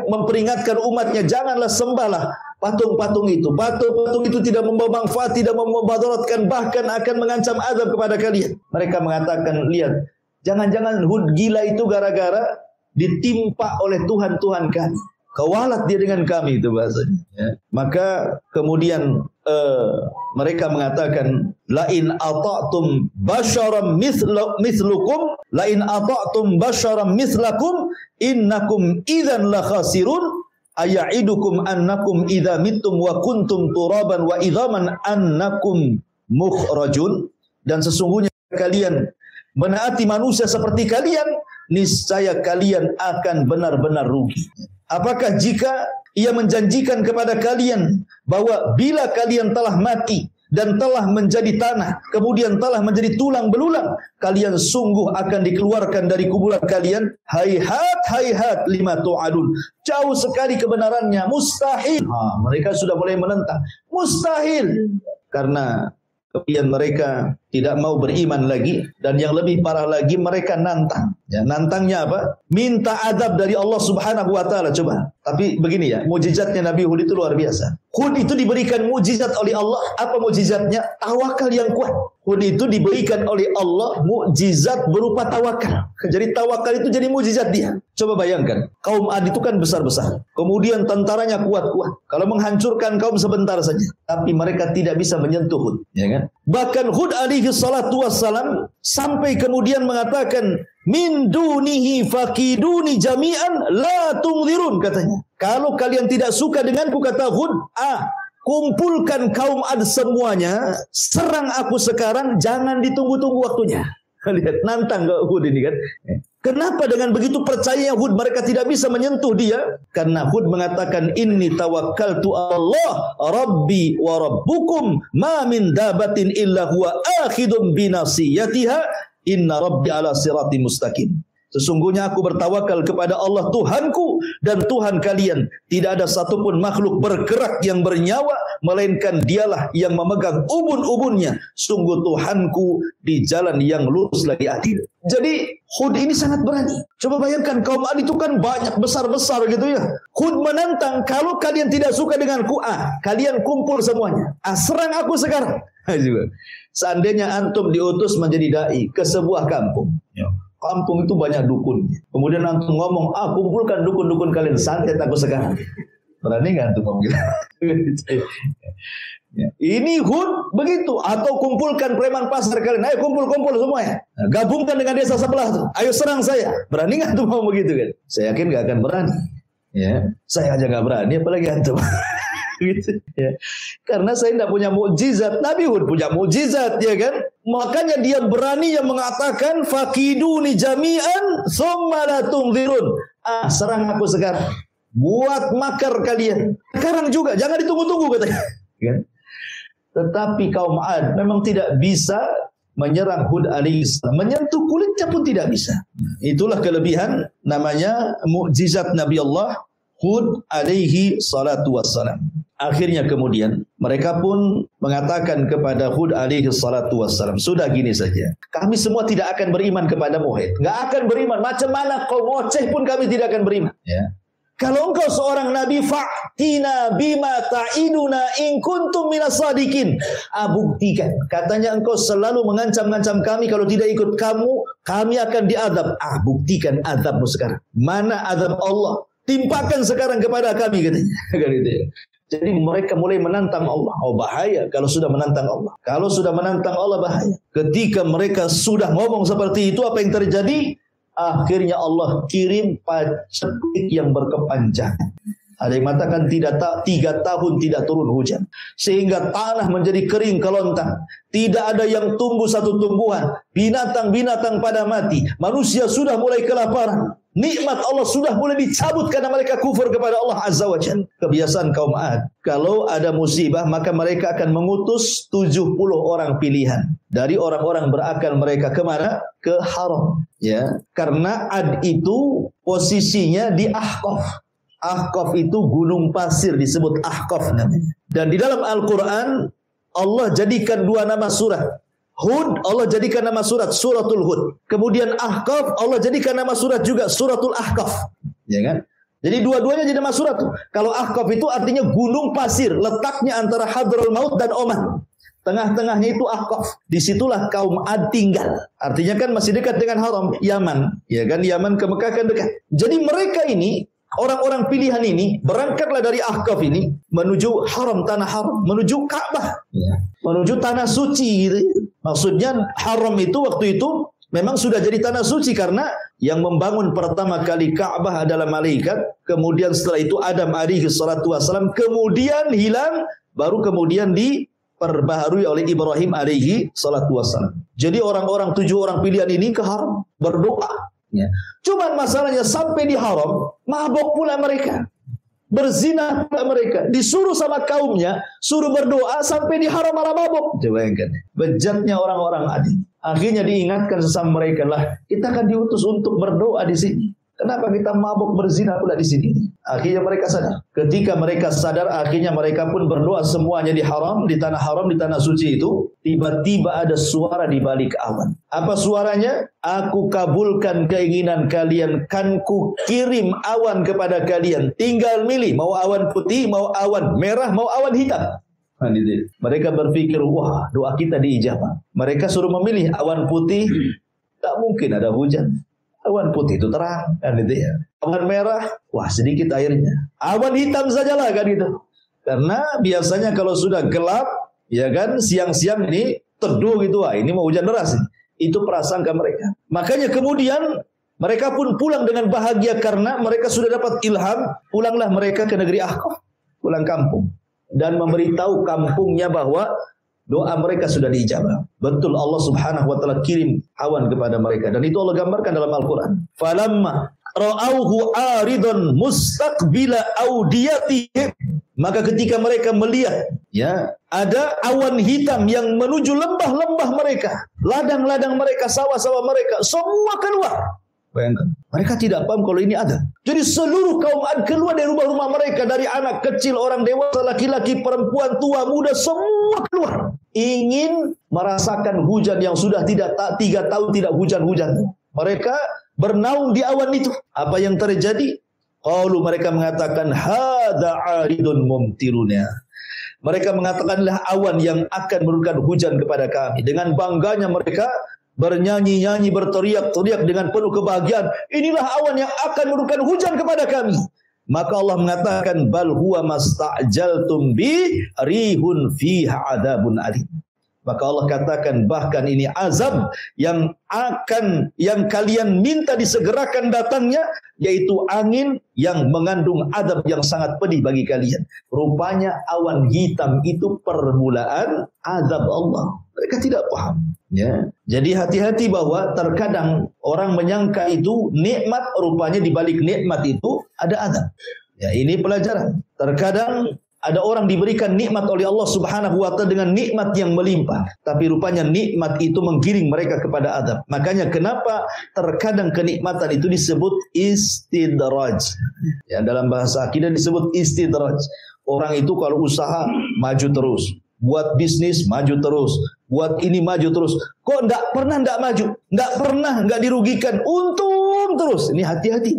Speaker 1: memperingatkan umatnya, janganlah sembahlah patung-patung itu. Patung-patung itu tidak membawa manfaat, tidak memudaratkan, bahkan akan mengancam azab kepada kalian. Mereka mengatakan, lihat, jangan-jangan Hud gila itu gara-gara ditimpa oleh Tuhan-Tuhan kami. Kewalat dia dengan kami, itu bahasanya. Ya. Maka kemudian mereka mengatakan, lain ata'tum basyaram mislukum, lain ata'tum basyaram mislakum, innakum idzan la khasirun, aya'idukum annakum idza mittum wa kuntum turaban wa idzaman annakum mukhrajun. Dan sesungguhnya kalian menaati manusia seperti kalian, niscaya kalian akan benar-benar rugi. Apakah jika ia menjanjikan kepada kalian bahwa bila kalian telah mati dan telah menjadi tanah, kemudian telah menjadi tulang belulang, kalian sungguh akan dikeluarkan dari kuburan kalian? Hayhat, hayhat lima tu'adun. Jauh sekali kebenarannya, mustahil. Mereka sudah mulai menentang. Mustahil. Karena kemudian mereka tidak mau beriman lagi, dan yang lebih parah lagi mereka nantang. Ya, nantangnya apa? Minta azab dari Allah Subhanahu wa taala. Coba. Tapi begini ya, mukjizatnya Nabi Hud itu luar biasa. Hud itu diberikan mukjizat oleh Allah. Apa mukjizatnya? Tawakal yang kuat. Hud itu diberikan oleh Allah mukjizat berupa tawakal. Jadi tawakal itu jadi mukjizat dia. Coba bayangkan, kaum Ad itu kan besar-besar. Kemudian tentaranya kuat-kuat. Kalau menghancurkan kaum sebentar saja. Tapi mereka tidak bisa menyentuh Hud. Ya kan? Bahkan Hud alaihi salatu wassalam sampai kemudian mengatakan, min dunihi fakiduni jami'an la tungzirun, katanya. Kalau kalian tidak suka denganku, kata Hud, kumpulkan kaum Ad semuanya, serang aku sekarang, jangan ditunggu-tunggu waktunya. Lihat, nantang ke Hud ini kan. Kenapa dengan begitu percaya Hud mereka tidak bisa menyentuh dia? Karena Hud mengatakan, inni tawakkaltu Allah rabbi wa rabbukum ma min dabatin illa huwa akhidun binasiyatiha inna rabbi ala sirati mustaqim. Sesungguhnya aku bertawakal kepada Allah Tuhanku dan Tuhan kalian. Tidak ada satupun makhluk bergerak yang bernyawa, melainkan dialah yang memegang ubun-ubunnya. Sungguh Tuhanku di jalan yang lurus lagi adil. Jadi Hud ini sangat berani. Coba bayangkan, kaum Ad itu kan banyak, besar-besar gitu ya. Hud menantang, kalau kalian tidak suka denganku, kalian kumpul semuanya. Serang aku sekarang. Seandainya antum diutus menjadi dai ke sebuah kampung. Kampung itu banyak dukun. Kemudian antum ngomong, kumpulkan dukun-dukun kalian, santet aku sekarang. Berani nggak antum ngomong gitu? Ini Hud begitu. Atau kumpulkan preman pasar kalian, ayo kumpul-kumpul semuanya. Gabungkan dengan desa sebelah tuh, ayo serang saya. Berani nggak antum ngomong begitu kan? Saya yakin nggak akan berani. Ya, saya aja nggak berani, apalagi antum. Gitu, ya. Karena saya tidak punya mukjizat. Nabi Hud punya mukjizat, ya kan? Makanya dia berani yang mengatakan fakiduni jami'an tsumma la tunzirun. Serang aku sekarang. Buat makar kalian. Sekarang juga, jangan ditunggu-tunggu katanya. Kan? Tetapi kaum Ad memang tidak bisa menyerang Hud alaihissalam. Menyentuh kulitnya pun tidak bisa. Itulah kelebihan namanya mukjizat Nabi Allah Hud alaihi salatu wassalam. Akhirnya kemudian mereka pun mengatakan kepada Hud alaihi salatu wassalam, sudah gini saja, kami semua tidak akan beriman kepada Muhammad. Enggak akan beriman. Macam mana kau ngoceh pun kami tidak akan beriman. Ya. Kalau engkau seorang nabi, fa'tina bima ta'iduna in kuntum minas sadiqin. Buktikan. Katanya engkau selalu mengancam-ngancam kami, kalau tidak ikut kamu, kami akan diazab. Buktikan azabmu sekarang. Mana azab Allah? Timpakan sekarang kepada kami, katanya. Jadi mereka mulai menantang Allah. Bahaya kalau sudah menantang Allah. Kalau sudah menantang Allah, bahaya. Ketika mereka sudah ngomong seperti itu, apa yang terjadi? Akhirnya Allah kirim paceklik yang berkepanjangan. Ada yang mengatakan 3 tahun tidak turun hujan, sehingga tanah menjadi kering kelontang. Tidak ada yang tumbuh satu tumbuhan. Binatang-binatang pada mati. Manusia sudah mulai kelaparan. Nikmat Allah sudah mulai dicabut karena mereka kufur kepada Allah Azza wa Jalla. Kebiasaan kaum Ad, kalau ada musibah maka mereka akan mengutus 70 orang pilihan dari orang-orang berakal mereka kemana? Ke Haram. Ya, karena Ad itu posisinya di Ahqaf. Ahqaf itu gunung pasir, disebut Ahqaf namanya. Dan di dalam Al-Quran Allah jadikan 2 nama surat. Hud, Allah jadikan nama surat, suratul Hud. Kemudian Ahqaf, Allah jadikan nama surat juga, suratul Ahqaf. Ya kan? Jadi dua-duanya jadi nama surat. Kalau Ahqaf itu artinya gunung pasir, letaknya antara Hadraul Maut dan Oman. Tengah-tengahnya itu Ahqaf. Disitulah kaum Ad tinggal. Artinya kan masih dekat dengan Haram, Yaman. Ya kan? Yaman ke Mekah kan dekat. Jadi mereka ini, orang-orang pilihan ini, berangkatlah dari Ahqaf ini menuju Haram, tanah Haram, menuju Ka'bah, menuju tanah suci gitu. Maksudnya Haram itu waktu itu memang sudah jadi tanah suci karena yang membangun pertama kali Ka'bah adalah malaikat. Kemudian setelah itu Adam alaihi salatu wassalam, kemudian hilang, baru kemudian diperbaharui oleh Ibrahim alaihi salatu wassalam. Jadi orang-orang 7 orang pilihan ini ke Haram berdoa. Ya. Cuman masalahnya sampai di Haram, mabok pula mereka, berzina pula mereka, disuruh sama kaumnya, suruh berdoa, sampai di Haram malah mabok. Coba bayangkan, bejatnya orang-orang adil. Akhirnya diingatkan sesama mereka, lah kita akan diutus untuk berdoa di sini. Kenapa kita mabuk berzina pula di sini? Akhirnya mereka sadar. Ketika mereka sadar, akhirnya mereka pun berdoa semuanya di haram, di tanah suci itu. Tiba-tiba ada suara di balik awan. Apa suaranya? Aku kabulkan keinginan kalian, kan ku kirim awan kepada kalian. Tinggal milih, mau awan putih, mau awan merah, mau awan hitam. Mereka berpikir, wah, doa kita diijabah. Mereka suruh memilih awan putih, tak mungkin ada hujan. Awan putih itu terang, kan gitu ya. Awan merah, wah sedikit airnya. Awan hitam sajalah, kan gitu. Karena biasanya kalau sudah gelap, ya kan, siang-siang ini teduh gitu, wah ini mau hujan deras. Itu prasangka mereka. Makanya kemudian mereka pun pulang dengan bahagia karena mereka sudah dapat ilham. Pulanglah mereka ke negeri Ahqaf, pulang kampung, dan memberitahu kampungnya bahwa doa mereka sudah diijabah. Betul, Allah Subhanahu wa taala kirim awan kepada mereka, dan itu Allah gambarkan dalam Al-Qur'an. Falamma ra'auhu aridun mustaqbila audiyatihim, maka ketika mereka melihat, ya, ada awan hitam yang menuju lembah-lembah mereka, ladang-ladang mereka, sawah-sawah mereka, semua keluar. Bayangkan, mereka tidak paham kalau ini ada. Jadi seluruh kaum Ad keluar dari rumah-rumah mereka, dari anak kecil, orang dewasa, laki-laki, perempuan, tua, muda, semua keluar. Ingin merasakan hujan yang sudah 3 tahun tidak hujan-hujan. Mereka bernaung di awan itu. Apa yang terjadi? Qalu, mereka mengatakan, hadza 'aridun mumtiruna. Mereka mengatakanlah awan yang akan menurunkan hujan kepada kami. Dengan bangganya mereka bernyanyi-nyanyi, berteriak-teriak dengan penuh kebahagiaan. Inilah awan yang akan menurunkan hujan kepada kami. Maka Allah mengatakan, bal huwa masta'jaltum bi rihun fiha adzabun alim. Maka Allah katakan, bahkan ini azab yang kalian minta disegerakan datangnya, yaitu angin yang mengandung azab yang sangat pedih bagi kalian. Rupanya awan hitam itu permulaan azab Allah. Mereka tidak paham. Ya. Jadi hati-hati bahwa terkadang orang menyangka itu nikmat, rupanya di balik nikmat itu ada azab. Ya, ini pelajaran. Terkadang ada orang diberikan nikmat oleh Allah Subhanahu wa taala dengan nikmat yang melimpah, tapi rupanya nikmat itu menggiring mereka kepada azab. Makanya kenapa terkadang kenikmatan itu disebut istidraj. Ya, dalam bahasa akidah disebut istidraj. Orang itu kalau usaha maju terus, buat bisnis maju terus, buat ini maju terus. Kok enggak pernah maju? Enggak pernah enggak dirugikan, untung terus. Ini hati-hati.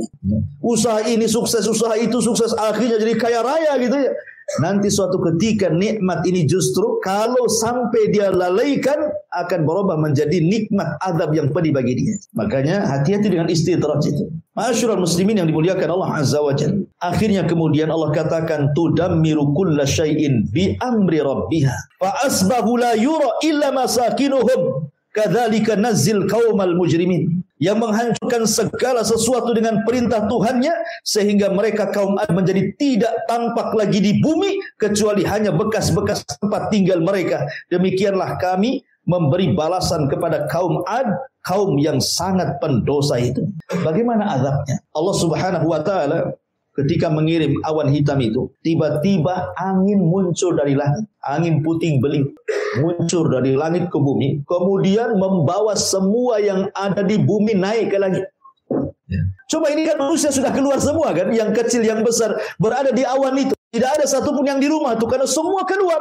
Speaker 1: Usaha ini sukses, usaha itu sukses, akhirnya jadi kaya raya gitu ya. Nanti suatu ketika nikmat ini justru kalau sampai dia lalaikan akan berubah menjadi nikmat azab yang pedih bagi dia. Makanya hati-hati dengan istidraj itu. Ma'asyiral muslimin yang dimuliakan Allah Azza wa Jalla. Akhirnya kemudian Allah katakan, tudammiru kulla syai'in bi amri rabbiha fa asbahu la yura illa masakinuhum kadzalika nazzil qaumal mujrimin. Yang menghancurkan segala sesuatu dengan perintah Tuhannya, sehingga mereka kaum Ad menjadi tidak tampak lagi di bumi kecuali hanya bekas-bekas tempat tinggal mereka. Demikianlah kami memberi balasan kepada kaum Ad, kaum yang sangat pendosa itu. Bagaimana azabnya? Allah Subhanahu wa taala ketika mengirim awan hitam itu, tiba-tiba angin muncul dari langit, angin puting beliung muncul dari langit ke bumi, kemudian membawa semua yang ada di bumi naik ke langit. Coba ini kan manusia sudah keluar semua kan, yang kecil yang besar berada di awan itu. Tidak ada satupun yang di rumah tuh, karena semua keluar.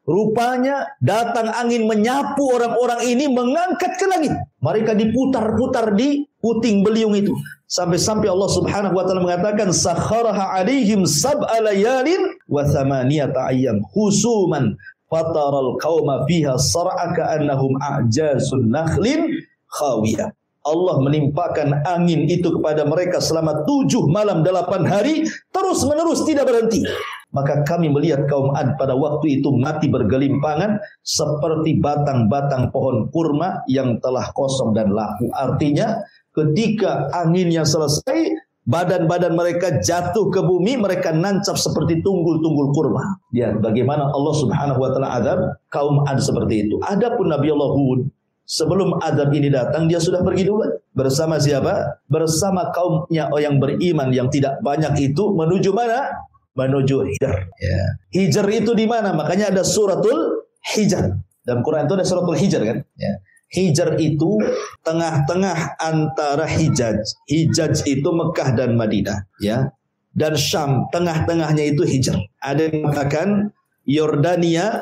Speaker 1: Rupanya datang angin menyapu orang-orang ini, mengangkat ke langit. Mereka diputar-putar di puting beliung itu. Sampai-sampai Allah Subhanahu wa taala mengatakan, sakharaha 'alaihim sab'a layalin wa thamaniyata ayyam husuman fataral qauma fiha sar'a ka'annahum a'jazun nakhlin khawiyah. Allah menimpakan angin itu kepada mereka selama 7 malam 8 hari, terus-menerus tidak berhenti. Maka kami melihat kaum Ad pada waktu itu mati bergelimpangan seperti batang-batang pohon kurma yang telah kosong dan laku. Artinya ketika anginnya selesai, badan-badan mereka jatuh ke bumi, mereka nancap seperti tunggul-tunggul kurma. Lihat bagaimana Allah Subhanahu wa taala azab kaum Ad seperti itu. Adapun Nabi Allah Hud, sebelum azab ini datang, dia sudah pergi dulu. Bersama siapa? Bersama kaumnya yang beriman yang tidak banyak itu, menuju mana? Menuju Hijr. Ya. Hijr itu di mana? Makanya ada suratul Hijr. Dalam Quran itu ada suratul Hijr kan? Ya. Hijr itu tengah-tengah antara Hijaz. Hijaz itu Mekah dan Madinah, ya. Dan Syam, tengah-tengahnya itu Hijr. Ada yang mengatakan Yordania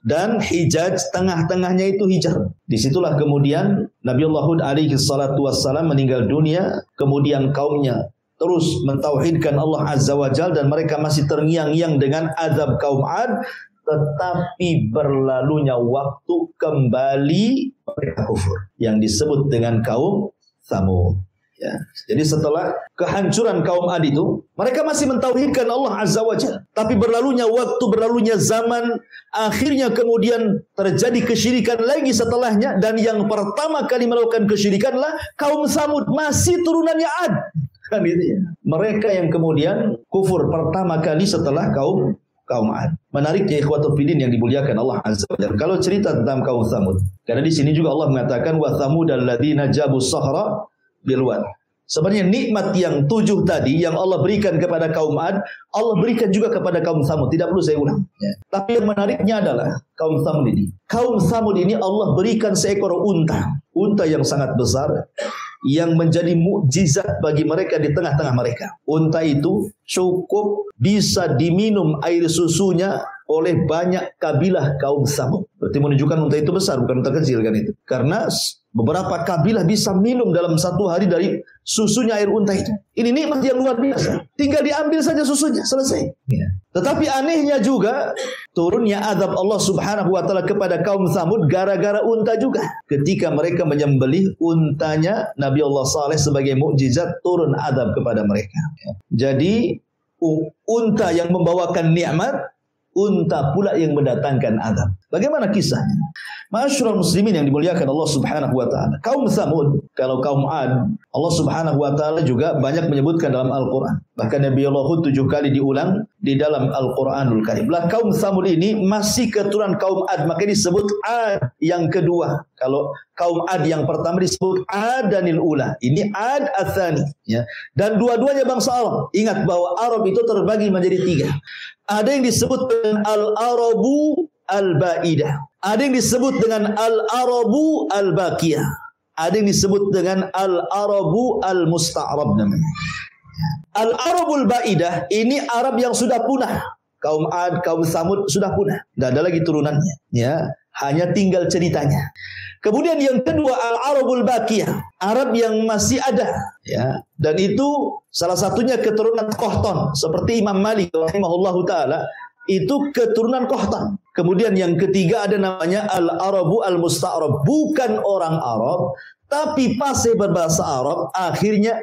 Speaker 1: dan Hijaz, tengah-tengahnya itu Hijr. Disitulah kemudian Nabiullah Hud alaihi salatu wassalam meninggal dunia. Kemudian kaumnya terus mentauhidkan Allah Azza wa Jalla dan mereka masih terngiang-ngiang dengan azab kaum Ad. Tetapi berlalunya waktu kembali mereka kufur, yang disebut dengan kaum Tsamud. Ya. Jadi setelah kehancuran kaum Ad itu, mereka masih mentauhidkan Allah Azza wa Jalla. Tapi berlalunya waktu, berlalunya zaman, akhirnya kemudian terjadi kesyirikan lagi setelahnya. Dan yang pertama kali melakukan kesyirikanlah kaum Tsamud, masih turunannya Ad. Kan gitu ya. Mereka yang kemudian kufur pertama kali setelah kaum Ad. Menariknya ikhwatul fillah yang dimuliakan Allah Azza wa Jalla. Kalau cerita tentang kaum Tsamud, karena di sini juga Allah mengatakan wa tsamud alladzina jabu sahra bil wad. Sebenarnya nikmat yang 7 tadi yang Allah berikan kepada kaum Ad, Allah berikan juga kepada kaum Tsamud. Tidak perlu saya ulang. Ya. Tapi yang menariknya adalah kaum Tsamud ini. Kaum Tsamud ini Allah berikan seekor unta. Unta yang sangat besar, yang menjadi mukjizat bagi mereka di tengah-tengah mereka. Unta itu cukup bisa diminum air susunya oleh banyak kabilah kaum Tsamud. Berarti menunjukkan unta itu besar, bukan unta kecil kan itu. Karena beberapa kabilah bisa minum dalam satu hari dari susunya air unta itu. Ini nikmat yang luar biasa. Tinggal diambil saja susunya, selesai. Ya. Tetapi anehnya juga turunnya azab Allah Subhanahu wa taala kepada kaum Tsamud gara-gara unta juga. Ketika mereka menyembelih untanya Nabi Allah Saleh sebagai mukjizat, turun azab kepada mereka. Ya. Jadi unta yang membawakan nikmat, unta pula yang mendatangkan azab. Bagaimana kisahnya? Ma'asyiral muslimin yang dimuliakan Allah Subhanahu wa taala. Kaum Tsamud, kalau kaum Ad, Allah Subhanahu wa taala juga banyak menyebutkan dalam Al-Qur'an. Bahkan Nabi Allah 7 kali diulang di dalam Al-Qur'anul Karim. Lah kaum Tsamud ini masih keturunan kaum Ad, maka disebut Ad yang kedua. Kalau kaum Ad yang pertama disebut Adanil Ula. Ini Ad Atsani, ya. Dan dua-duanya bangsa Arab. Ingat bahwa Arab itu terbagi menjadi 3. Ada yang disebut dengan Al-Arabu Al-Ba'idah. Ada yang disebut dengan Al-Arabu Al-Baqiyah. Ada yang disebut dengan Al-Arabu Al-Musta'rab namanya. Al-Arabul Ba'idah ini Arab yang sudah punah. Kaum Ad, kaum Tsamud sudah punah. Tidak ada lagi turunannya. Ya, hanya tinggal ceritanya. Kemudian yang kedua Al-Arabul Baqiyah, Arab yang masih ada. Ya, dan itu salah satunya keturunan Qahtan. Seperti Imam Malik rahimahullahu taala, itu keturunan Qahtan. Kemudian yang ketiga ada namanya Al-Arabu Al-Musta'rab. Bukan orang Arab, tapi fasih berbahasa Arab, akhirnya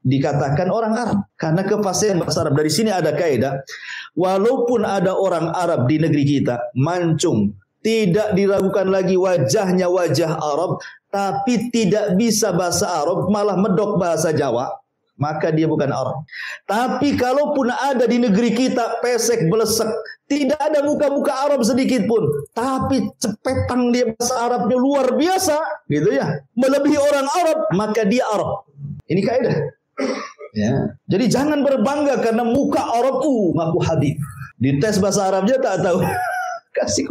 Speaker 1: dikatakan orang Arab. Karena kefasihan bahasa Arab. Dari sini ada kaidah, walaupun ada orang Arab di negeri kita, mancung, tidak diragukan lagi wajahnya wajah Arab, tapi tidak bisa bahasa Arab, malah medok bahasa Jawa, maka dia bukan Arab. Tapi kalaupun ada di negeri kita pesek belesek, tidak ada muka-muka Arab sedikit pun, tapi cepetan dia bahasa Arabnya luar biasa, gitu ya, melebihi orang Arab, maka dia Arab. Ini kaidah. Ya. Jadi jangan berbangga karena muka Arab ngaku Habib. Dites bahasa Arabnya tak tahu. Kasih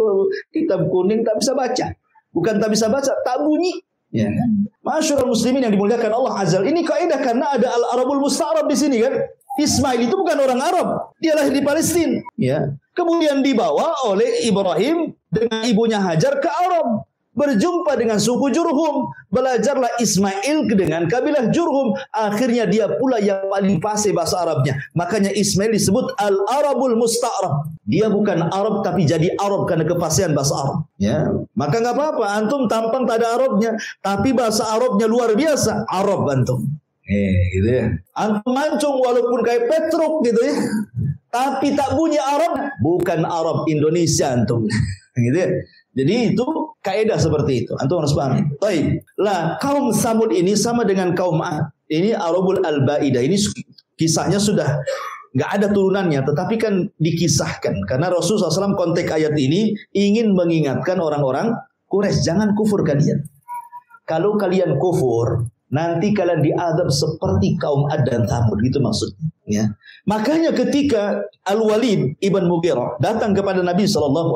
Speaker 1: kitab kuning tak bisa baca. Bukan tak bisa baca, tak bunyi. Ya kan? Masyaallah muslimin yang dimuliakan Allah Azza. Ini kaidah karena ada Al-Arabul Musta'rab di sini kan. Ismail itu bukan orang Arab, dia lahir di Palestina. Ya. Kemudian dibawa oleh Ibrahim dengan ibunya Hajar ke Arab. Berjumpa dengan suku Jurhum. Belajarlah Ismail dengan kabilah Jurhum. Akhirnya dia pula yang paling fasih bahasa Arabnya. Makanya Ismail disebut Al-Arabul Musta'rab. Dia bukan Arab tapi jadi Arab karena kefasihan bahasa Arab. Ya. Maka nggak apa-apa. Antum tampang tak ada Arabnya. Tapi bahasa Arabnya luar biasa. Arab antum. Gitu ya. Antum mancung walaupun kayak Petruk gitu ya. Tapi tak bunyi Arab. Bukan Arab Indonesia antum. Gitu ya. Jadi itu kaidah seperti itu. Antum harus pahami. Baik. Lah kaum Tsamud ini sama dengan kaum Ad. Ini Arabul Al-Ba'idah. Ini kisahnya sudah nggak ada turunannya, tetapi kan dikisahkan. Karena Rasulullah SAW konteks ayat ini ingin mengingatkan orang-orang Quraisy, jangan kufur kalian. Kalau kalian kufur, nanti kalian diadab seperti kaum Ad dan Tsamud. Gitu maksudnya. Ya. Makanya ketika Al-Walid ibn Mughirah datang kepada Nabi SAW,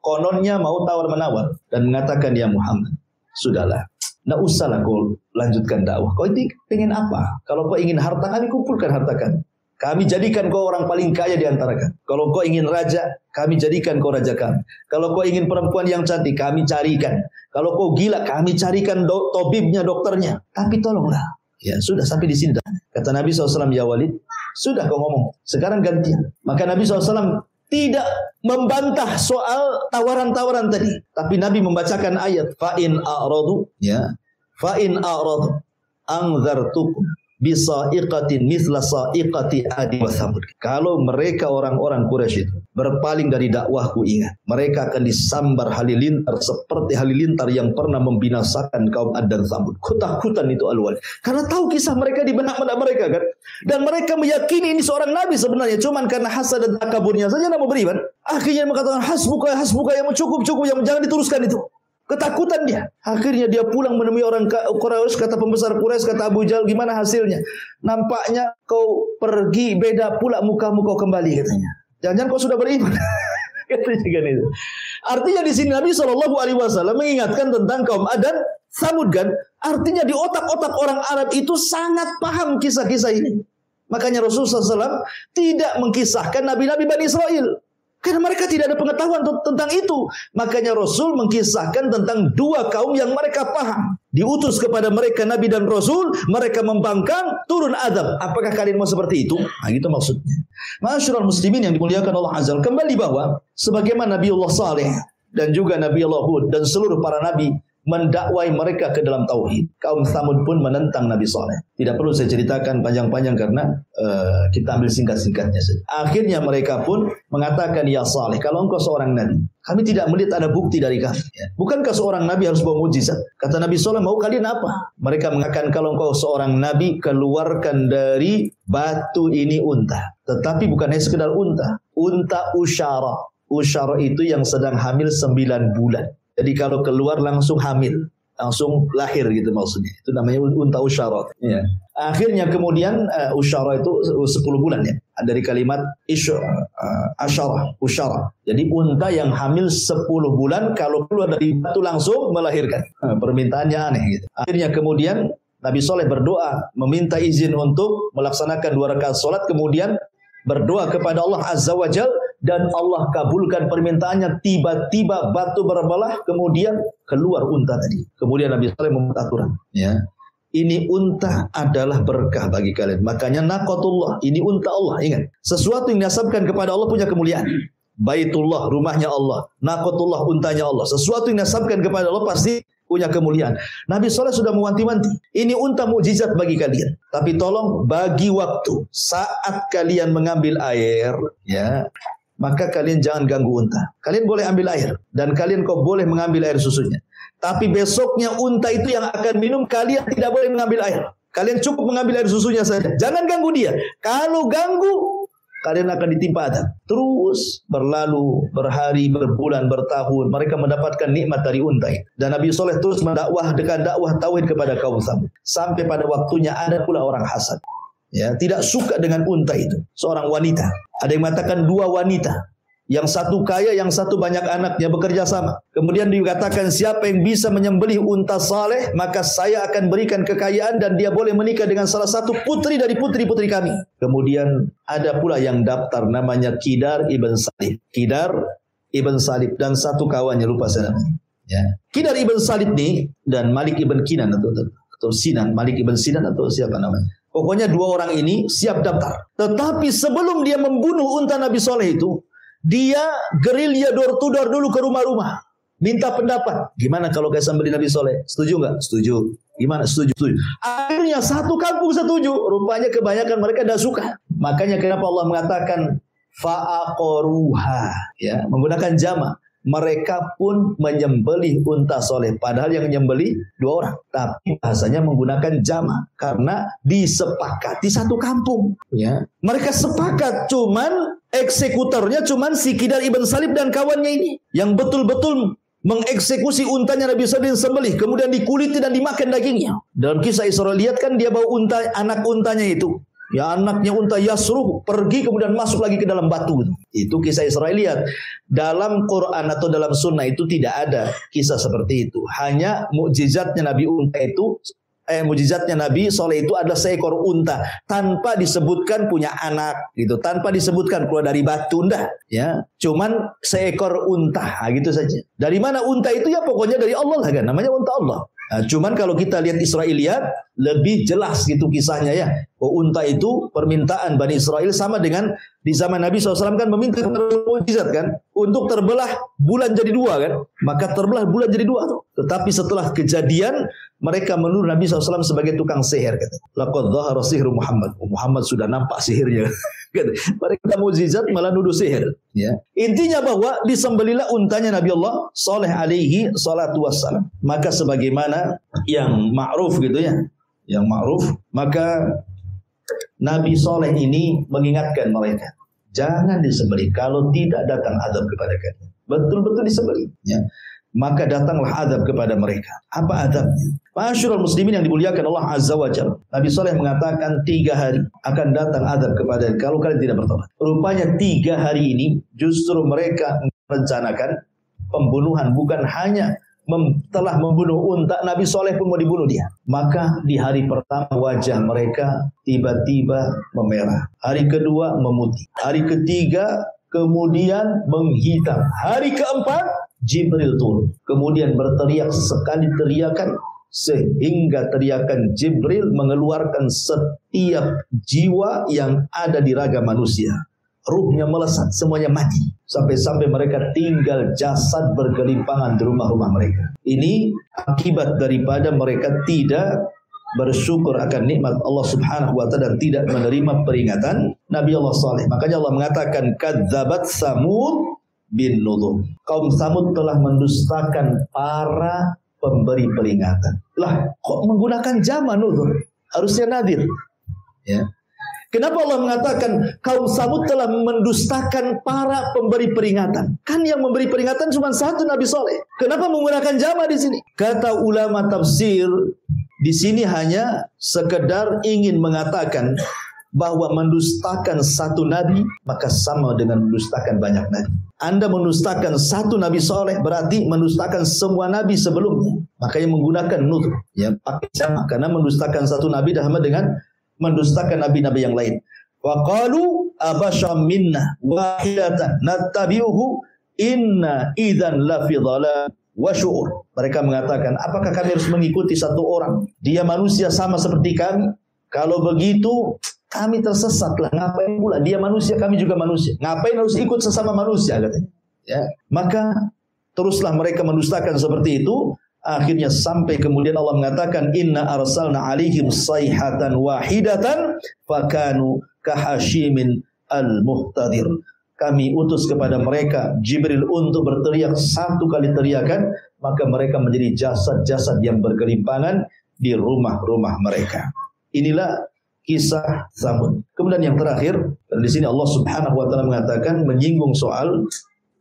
Speaker 1: kononnya mau tawar-menawar dan mengatakan, ya Muhammad, Sudahlah. Nggak usahlah kau lanjutkan dakwah. Kau ini pengen apa? Kalau kau ingin harta, kami kumpulkan harta kami. Kami jadikan kau orang paling kaya di antara kami. Kalau kau ingin raja, kami jadikan kau raja kami. Kalau kau ingin perempuan yang cantik, kami carikan. Kalau kau gila, kami carikan tabibnya, dokternya. Tapi tolonglah. Ya sudah sampai di sini. Kata Nabi SAW, ya Walid, sudah kau ngomong. Sekarang gantian. Maka Nabi SAW tidak membantah soal tawaran-tawaran tadi. Tapi Nabi membacakan ayat. Fa'in a'radu. Ya. Fa'in a'radu. Anzartukum. Bisa'iqatin mithla sa'iqati adi wa thamud. Kalau mereka orang-orang Quraisy itu berpaling dari dakwahku, ingat, mereka akan disambar halilintar seperti halilintar yang pernah membinasakan kaum Ad dan Thamud. Ketakutan itu Al-Walid. Karena tahu kisah mereka di benak-benak mereka kan. Dan mereka meyakini ini seorang nabi sebenarnya. Cuman karena hasad dan takaburnya saja tidak mau beriman. Akhirnya mengatakan hasbuka yang cukup, yang jangan diteruskan itu. Ketakutan dia. Akhirnya dia pulang menemui orang Quraisy, kata pembesar Quraisy, kata Abu Jahal, gimana hasilnya? Nampaknya kau pergi, beda pula mukamu kau kembali katanya. Jangan-jangan kau sudah beriman. Katanya kan itu. Artinya di sini Nabi SAW mengingatkan tentang kaum Ad dan Tsamud kan. Artinya di otak-otak orang Arab itu sangat paham kisah-kisah ini. Makanya Rasulullah SAW tidak mengkisahkan nabi-nabi Bani Israel. Karena mereka tidak ada pengetahuan tentang itu. Makanya Rasul mengkisahkan tentang dua kaum yang mereka paham. Diutus kepada mereka Nabi dan Rasul. Mereka membangkang, turun azab. Apakah kalian mau seperti itu? Nah, gitu maksudnya. Ma'asyiral muslimin yang dimuliakan Allah Azza. Kembali bahwa sebagaimana Nabiullah Saleh dan juga Nabiullah Hud dan seluruh para nabi mendakwai mereka ke dalam tauhid. Kaum Tsamud pun menentang Nabi Saleh. Tidak perlu saya ceritakan panjang-panjang karena kita ambil singkat-singkatnya saja. Akhirnya mereka pun mengatakan, ya Saleh, kalau engkau seorang nabi, kami tidak melihat ada bukti dari kamu. Ya. Bukankah seorang nabi harus bawa mukjizat? Kata Nabi Saleh, mau kalian apa? Mereka mengatakan, kalau engkau seorang nabi, keluarkan dari batu ini unta. Tetapi bukan hanya sekedar unta. Unta usyara. Usyara itu yang sedang hamil 9 bulan. Jadi kalau keluar langsung hamil, langsung lahir gitu maksudnya. Itu namanya unta usyara. Ya. Akhirnya kemudian usyara itu 10 bulan ya. Dari kalimat usyara. Jadi unta yang hamil 10 bulan kalau keluar dari batu langsung melahirkan. Permintaannya aneh gitu. Akhirnya kemudian Nabi Saleh berdoa meminta izin untuk melaksanakan 2 rakaat salat, kemudian berdoa kepada Allah Azza wa Jalla dan Allah kabulkan permintaannya. Tiba-tiba batu berbelah, kemudian keluar unta tadi. Kemudian Nabi Saleh membuat aturan. Ya, ini unta adalah berkah bagi kalian. Makanya naqatullah, ini unta Allah. Ingat, sesuatu yang dinasabkan kepada Allah punya kemuliaan. Baitullah, rumahnya Allah. Naqatullah, untanya Allah. Sesuatu yang dinasabkan kepada Allah pasti punya kemuliaan. Nabi Saleh sudah mewanti-wanti. Ini unta mukjizat bagi kalian. Tapi tolong bagi waktu. Saat kalian mengambil air, ya, maka kalian jangan ganggu unta. Kalian boleh ambil air. Dan kalian kok boleh mengambil air susunya. Tapi besoknya unta itu yang akan minum, kalian tidak boleh mengambil air. Kalian cukup mengambil air susunya saja. Jangan ganggu dia. Kalau ganggu, kalian akan ditimpa adab. Terus berlalu, berhari, berbulan, bertahun. Mereka mendapatkan nikmat dari unta itu. Dan Nabi Saleh terus mendakwah dengan dakwah tauhid kepada kaum Tsamud. Sampai pada waktunya ada pula orang hasad. Ya, tidak suka dengan unta itu. Seorang wanita. Ada yang mengatakan 2 wanita. Yang satu kaya, yang satu banyak anaknya, bekerja sama. Kemudian dikatakan siapa yang bisa menyembelih unta Saleh, maka saya akan berikan kekayaan dan dia boleh menikah dengan salah satu putri dari putri-putri kami. Kemudian ada pula yang daftar namanya Kidar ibn Salib. Kidar ibn Salib dan satu kawannya, lupa saya namanya. Ya. Kidar ibn Salib ini dan Malik ibn Kinan atau Sinan, Malik ibn Sinan atau siapa namanya. Pokoknya 2 orang ini siap daftar. Tetapi sebelum dia membunuh unta Nabi Saleh itu, dia gerilya door to door dulu ke rumah-rumah. Minta pendapat. Gimana kalau kayak sembelih Nabi Saleh? Setuju nggak? Setuju. Gimana? Setuju. Akhirnya satu kampung setuju. Rupanya kebanyakan mereka tidak suka. Makanya kenapa Allah mengatakan fa'aqaruha. Ya, menggunakan jama. Mereka pun menyembelih unta Saleh. Padahal yang menyembelih 2 orang. Tapi bahasanya menggunakan jama. Karena disepakati satu kampung. Ya. Mereka sepakat. Cuman eksekutornya cuman si Kidar ibn Salib dan kawannya ini. Yang betul-betul mengeksekusi untanya Nabi Saleh sembelih. Kemudian dikuliti dan dimakan dagingnya. Dalam kisah Isra lihat kan dia bawa unta, anak untanya itu. Ya, anaknya unta Yasruh pergi kemudian masuk lagi ke dalam batu. Itu kisah Israiliyat. Dalam Quran atau dalam sunnah itu tidak ada kisah seperti itu. Hanya mukjizatnya Nabi unta itu, mukjizatnya Nabi Saleh itu adalah seekor unta tanpa disebutkan punya anak gitu, tanpa disebutkan keluar dari batu, enggak ya. Cuman seekor unta gitu saja. Dari mana unta itu? Ya pokoknya dari Allah lah kan, namanya unta Allah. Nah, cuman kalau kita lihat Israiliyat lebih jelas gitu kisahnya ya. Oh, unta itu permintaan Bani Israel sama dengan di zaman Nabi SAW kan meminta mukjizat kan untuk terbelah bulan jadi dua kan. Maka terbelah bulan jadi dua tuh. Tetapi setelah kejadian mereka menuduh Nabi SAW sebagai tukang sihir kata. Laqad dhahara sihru Muhammad. Muhammad sudah nampak sihirnya. Mereka mukjizat malah nuduh sihir. Ya. Intinya bahwa disembelilah untanya Nabi Allah Saleh alaihi salatu wassalam. Maka sebagaimana yang ma'ruf gitu ya, yang ma'ruf, maka Nabi Saleh ini mengingatkan mereka, jangan disembelih kalau tidak datang azab kepada kalian. Betul-betul disembelih. Ya. Maka datanglah azab kepada mereka. Apa azabnya? Ma'asyiral muslimin yang dimuliakan Allah Azza wa Jalla. Nabi Saleh mengatakan 3 hari akan datang azab kepada kalau kalian tidak bertobat. Rupanya 3 hari ini justru mereka merencanakan pembunuhan, bukan hanya telah membunuh unta, Nabi Saleh pun mau dibunuh dia. Maka di hari pertama wajah mereka tiba-tiba memerah. Hari kedua memutih. Hari ketiga kemudian menghitam. Hari keempat Jibril turun. Kemudian berteriak sekali teriakan sehingga teriakan Jibril mengeluarkan setiap jiwa yang ada di raga manusia. Ruhnya melesat, semuanya mati. Sampai-sampai mereka tinggal jasad bergelimpangan di rumah-rumah mereka. Ini akibat daripada mereka tidak bersyukur akan nikmat Allah Subhanahu wa taala dan tidak menerima peringatan Nabi Allah Saleh. Makanya Allah mengatakan kadzabat Samud bin nudhur. Kaum Samud telah mendustakan para pemberi peringatan. Lah, kok menggunakan jama nudhur? Harusnya nadir. Ya. Kenapa Allah mengatakan kaum Samud telah mendustakan para pemberi peringatan? Kan yang memberi peringatan cuma satu, Nabi Saleh. Kenapa menggunakan jama di sini? Kata ulama tafsir, di sini hanya sekedar ingin mengatakan bahwa mendustakan satu nabi maka sama dengan mendustakan banyak nabi. Anda mendustakan satu Nabi Saleh berarti mendustakan semua nabi sebelumnya. Makanya menggunakan nudhur, ya, pakai jama, karena mendustakan satu nabi sama dengan mendustakan nabi-nabi yang lain. Wa qalu abasyam minna wahidatan nattabi'uhu inna idzan la fi dhalal wa syu'ur. Mereka mengatakan, apakah kami harus mengikuti satu orang? Dia manusia sama seperti kami. Kalau begitu kami tersesatlah. Ngapain pula? Dia manusia, kami juga manusia. Ngapain harus ikut sesama manusia? Katanya. Ya. Maka teruslah mereka mendustakan seperti itu. Akhirnya sampai kemudian Allah mengatakan inna arsalna alaihim sayhatan wahidatan fakanu kahashimin al-muhtadir. Kami utus kepada mereka Jibril untuk berteriak satu kali teriakan, maka mereka menjadi jasad-jasad yang bergelimpangan di rumah-rumah mereka. Inilah kisah Samud. Kemudian yang terakhir, di sini Allah Subhanahu wa taala mengatakan menyinggung soal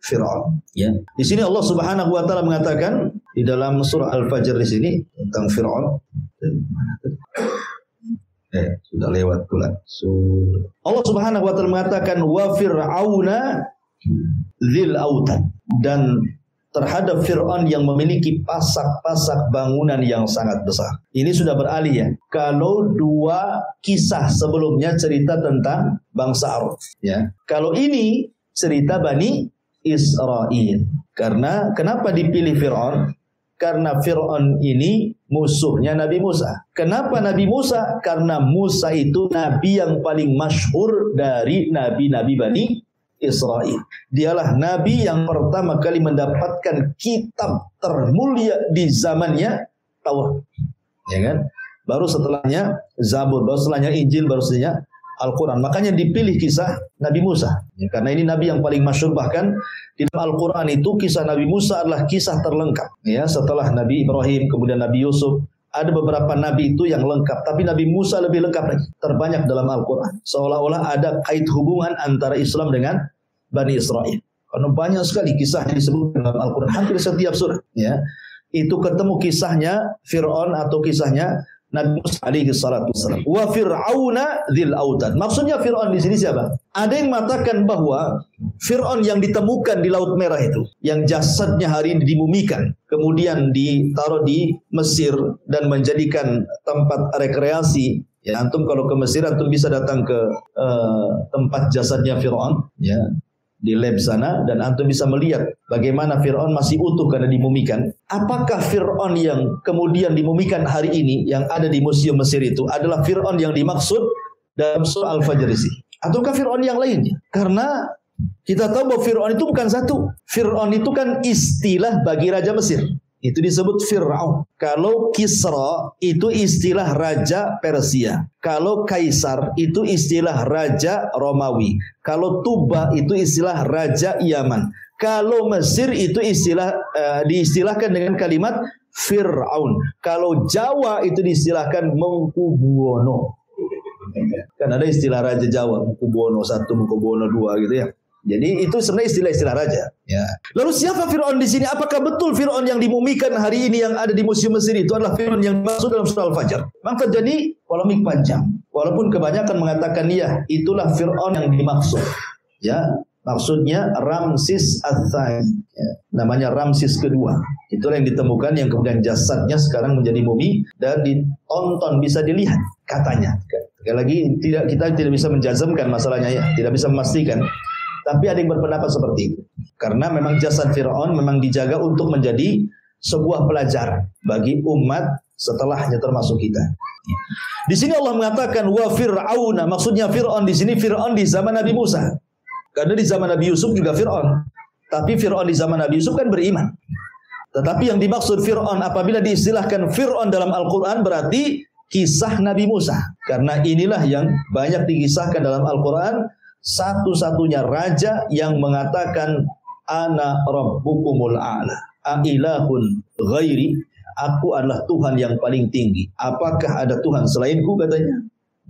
Speaker 1: Fir'aun. Ya. Di sini Allah Subhanahu wa taala mengatakan di dalam surah Al-Fajr di sini tentang Fir'aun. Sudah lewat pula. Allah Subhanahu wa taala mengatakan wa fir'auna dzil autad, dan terhadap Fir'aun yang memiliki pasak-pasak bangunan yang sangat besar. Ini sudah beralih ya. Kalau dua kisah sebelumnya cerita tentang bangsa Arab, ya. Kalau ini cerita Bani Israel. Karena kenapa dipilih Fir'aun? Karena Fir'aun ini musuhnya Nabi Musa. Kenapa Nabi Musa? Karena Musa itu nabi yang paling masyhur dari nabi-nabi Bani Israel. Dialah nabi yang pertama kali mendapatkan kitab termulia di zamannya, Taurat. Ya kan? Baru setelahnya Zabur, baru setelahnya Injil, baru setelahnya Al-Quran. Makanya dipilih kisah Nabi Musa. Ya, karena ini nabi yang paling masyhur, bahkan di dalam Al-Quran itu kisah Nabi Musa adalah kisah terlengkap. Ya, setelah Nabi Ibrahim, kemudian Nabi Yusuf, ada beberapa nabi itu yang lengkap, tapi Nabi Musa lebih lengkap lagi, terbanyak dalam Al-Quran. Seolah-olah ada kait hubungan antara Islam dengan Bani Israel. Karena banyak sekali kisah yang disebut dalam Al-Quran, hampir setiap surah. Ya, itu ketemu kisahnya Fir'aun atau kisahnya Nabi Musa alaihi salatu wasallam. Wa fir'auna dzil autad. Maksudnya Fir'aun di sini siapa? Ada yang mengatakan bahwa Fir'aun yang ditemukan di Laut Merah itu, yang jasadnya hari ini dimumikan, kemudian ditaruh di Mesir dan menjadikan tempat rekreasi. Ya, antum kalau ke Mesir antum bisa datang ke tempat jasadnya Fir'aun, ya, di lab sana, dan antum bisa melihat bagaimana Fir'aun masih utuh karena dimumikan. Apakah Fir'aun yang kemudian dimumikan hari ini yang ada di Museum Mesir itu adalah Fir'aun yang dimaksud dalam surah Al-Fajr ini? Ataukah Fir'aun yang lainnya? Karena kita tahu bahwa Fir'aun itu bukan satu. Fir'aun itu kan istilah bagi raja Mesir. Itu disebut Fir'aun. Kalau Kisra itu istilah raja Persia. Kalau Kaisar itu istilah raja Romawi. Kalau Tuba itu istilah raja Yaman. Kalau Mesir itu diistilahkan dengan kalimat Fir'aun. Kalau Jawa itu diistilahkan Mengkubuwono. Kan ada istilah raja Jawa, Mengkubuwono 1, Mengkubuwono 2 gitu ya. Jadi itu sebenarnya istilah-istilah raja. Ya. Lalu siapa Fir'aun di sini? Apakah betul Fir'aun yang dimumikan hari ini yang ada di Museum Mesir itu adalah Fir'aun yang masuk dalam surah Al-Fajr? Maka terjadi polemik panjang. Walaupun kebanyakan mengatakan ya, itulah Fir'aun yang dimaksud. Ya, maksudnya Ramsis Ats-Tsani. Ya, namanya Ramsis kedua. Itulah yang ditemukan yang kemudian jasadnya sekarang menjadi mumi dan ditonton, bisa dilihat katanya. Sekali lagi kita tidak bisa menjazmkan masalahnya ya, tidak bisa memastikan. Tapi ada yang berpendapat seperti itu. Karena memang jasad Fir'aun memang dijaga untuk menjadi sebuah pelajaran bagi umat setelahnya termasuk kita. Di sini Allah mengatakan wa fir'auna, maksudnya Fir'aun di sini Fir'aun di zaman Nabi Musa. Karena di zaman Nabi Yusuf juga Fir'aun. Tapi Fir'aun di zaman Nabi Yusuf kan beriman. Tetapi yang dimaksud Fir'aun apabila diistilahkan Fir'aun dalam Al-Quran berarti kisah Nabi Musa. Karena inilah yang banyak dikisahkan dalam Al-Quran. Satu-satunya raja yang mengatakan ana rabbukumul a'la ailahun ghairi, aku adalah Tuhan yang paling tinggi, apakah ada Tuhan selainku, katanya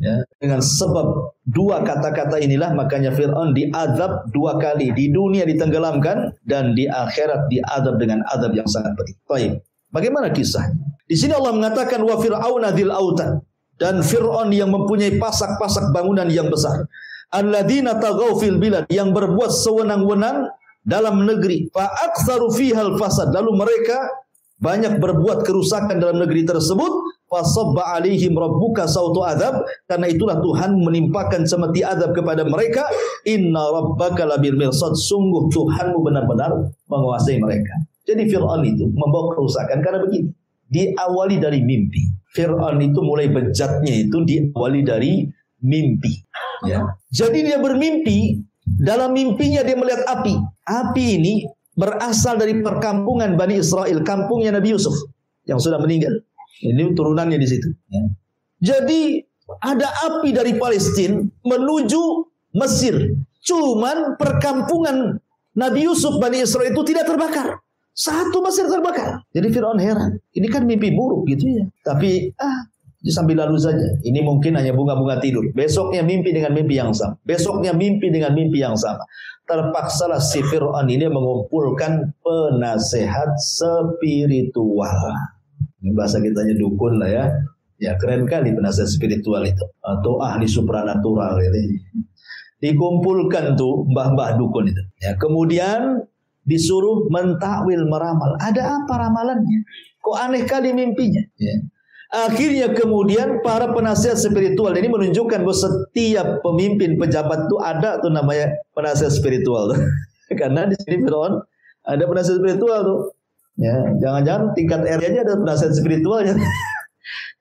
Speaker 1: ya. Dengan sebab dua kata-kata inilah makanya Fir'aun diazab 2 kali, di dunia ditenggelamkan dan di akhirat diazab dengan azab yang sangat pedih. Baik, bagaimana kisahnya? Di sini Allah mengatakan wa fir'auna dzil autad, dan Fir'aun yang mempunyai pasak-pasak bangunan yang besar. Alladzina taghaw fil bilad, yang berbuat sewenang-wenang dalam negeri. Fa aktsaru fihal fasad, lalu mereka banyak berbuat kerusakan dalam negeri tersebut. Fa sabba alaihim rabbuka sautu adzab, karena itulah Tuhan menimpakan semeti azab kepada mereka. Inna rabbaka labil mirsad, sungguh Tuhanmu benar-benar menguasai mereka. Jadi Fir'aun itu membawa kerusakan karena begini. Diawali dari mimpi. Fir'aun itu mulai bejatnya itu diawali dari mimpi. Ya. Jadi dia bermimpi, dalam mimpinya dia melihat api. Api ini berasal dari perkampungan Bani Israel, kampungnya Nabi Yusuf yang sudah meninggal. Ini turunannya di situ. Ya. Jadi ada api dari Palestina menuju Mesir. Cuman perkampungan Nabi Yusuf Bani Israel itu tidak terbakar. Satu Mesir terbakar. Jadi Fir'aun heran. Ini kan mimpi buruk gitu ya. Tapi sambil lalu saja. Ini mungkin hanya bunga-bunga tidur. Besoknya mimpi dengan mimpi yang sama. Besoknya mimpi dengan mimpi yang sama. Terpaksalah si Fir'aun ini mengumpulkan penasehat spiritual. Ini bahasa kitanya dukun lah ya. Ya keren kali penasehat spiritual itu. Atau ahli supranatural itu. Dikumpulkan tuh mbah-mbah dukun itu. Ya, kemudian disuruh mentakwil, meramal. Ada apa ramalannya? Kok aneh kali mimpinya? Ya. Akhirnya kemudian para penasihat spiritual ini menunjukkan bahwa setiap pemimpin pejabat itu ada tuh namanya penasihat spiritual tuh. Karena di sini Fir'aun ada penasihat spiritual tuh. Ya, jangan-jangan tingkat RT aja ada penasihat spiritualnya.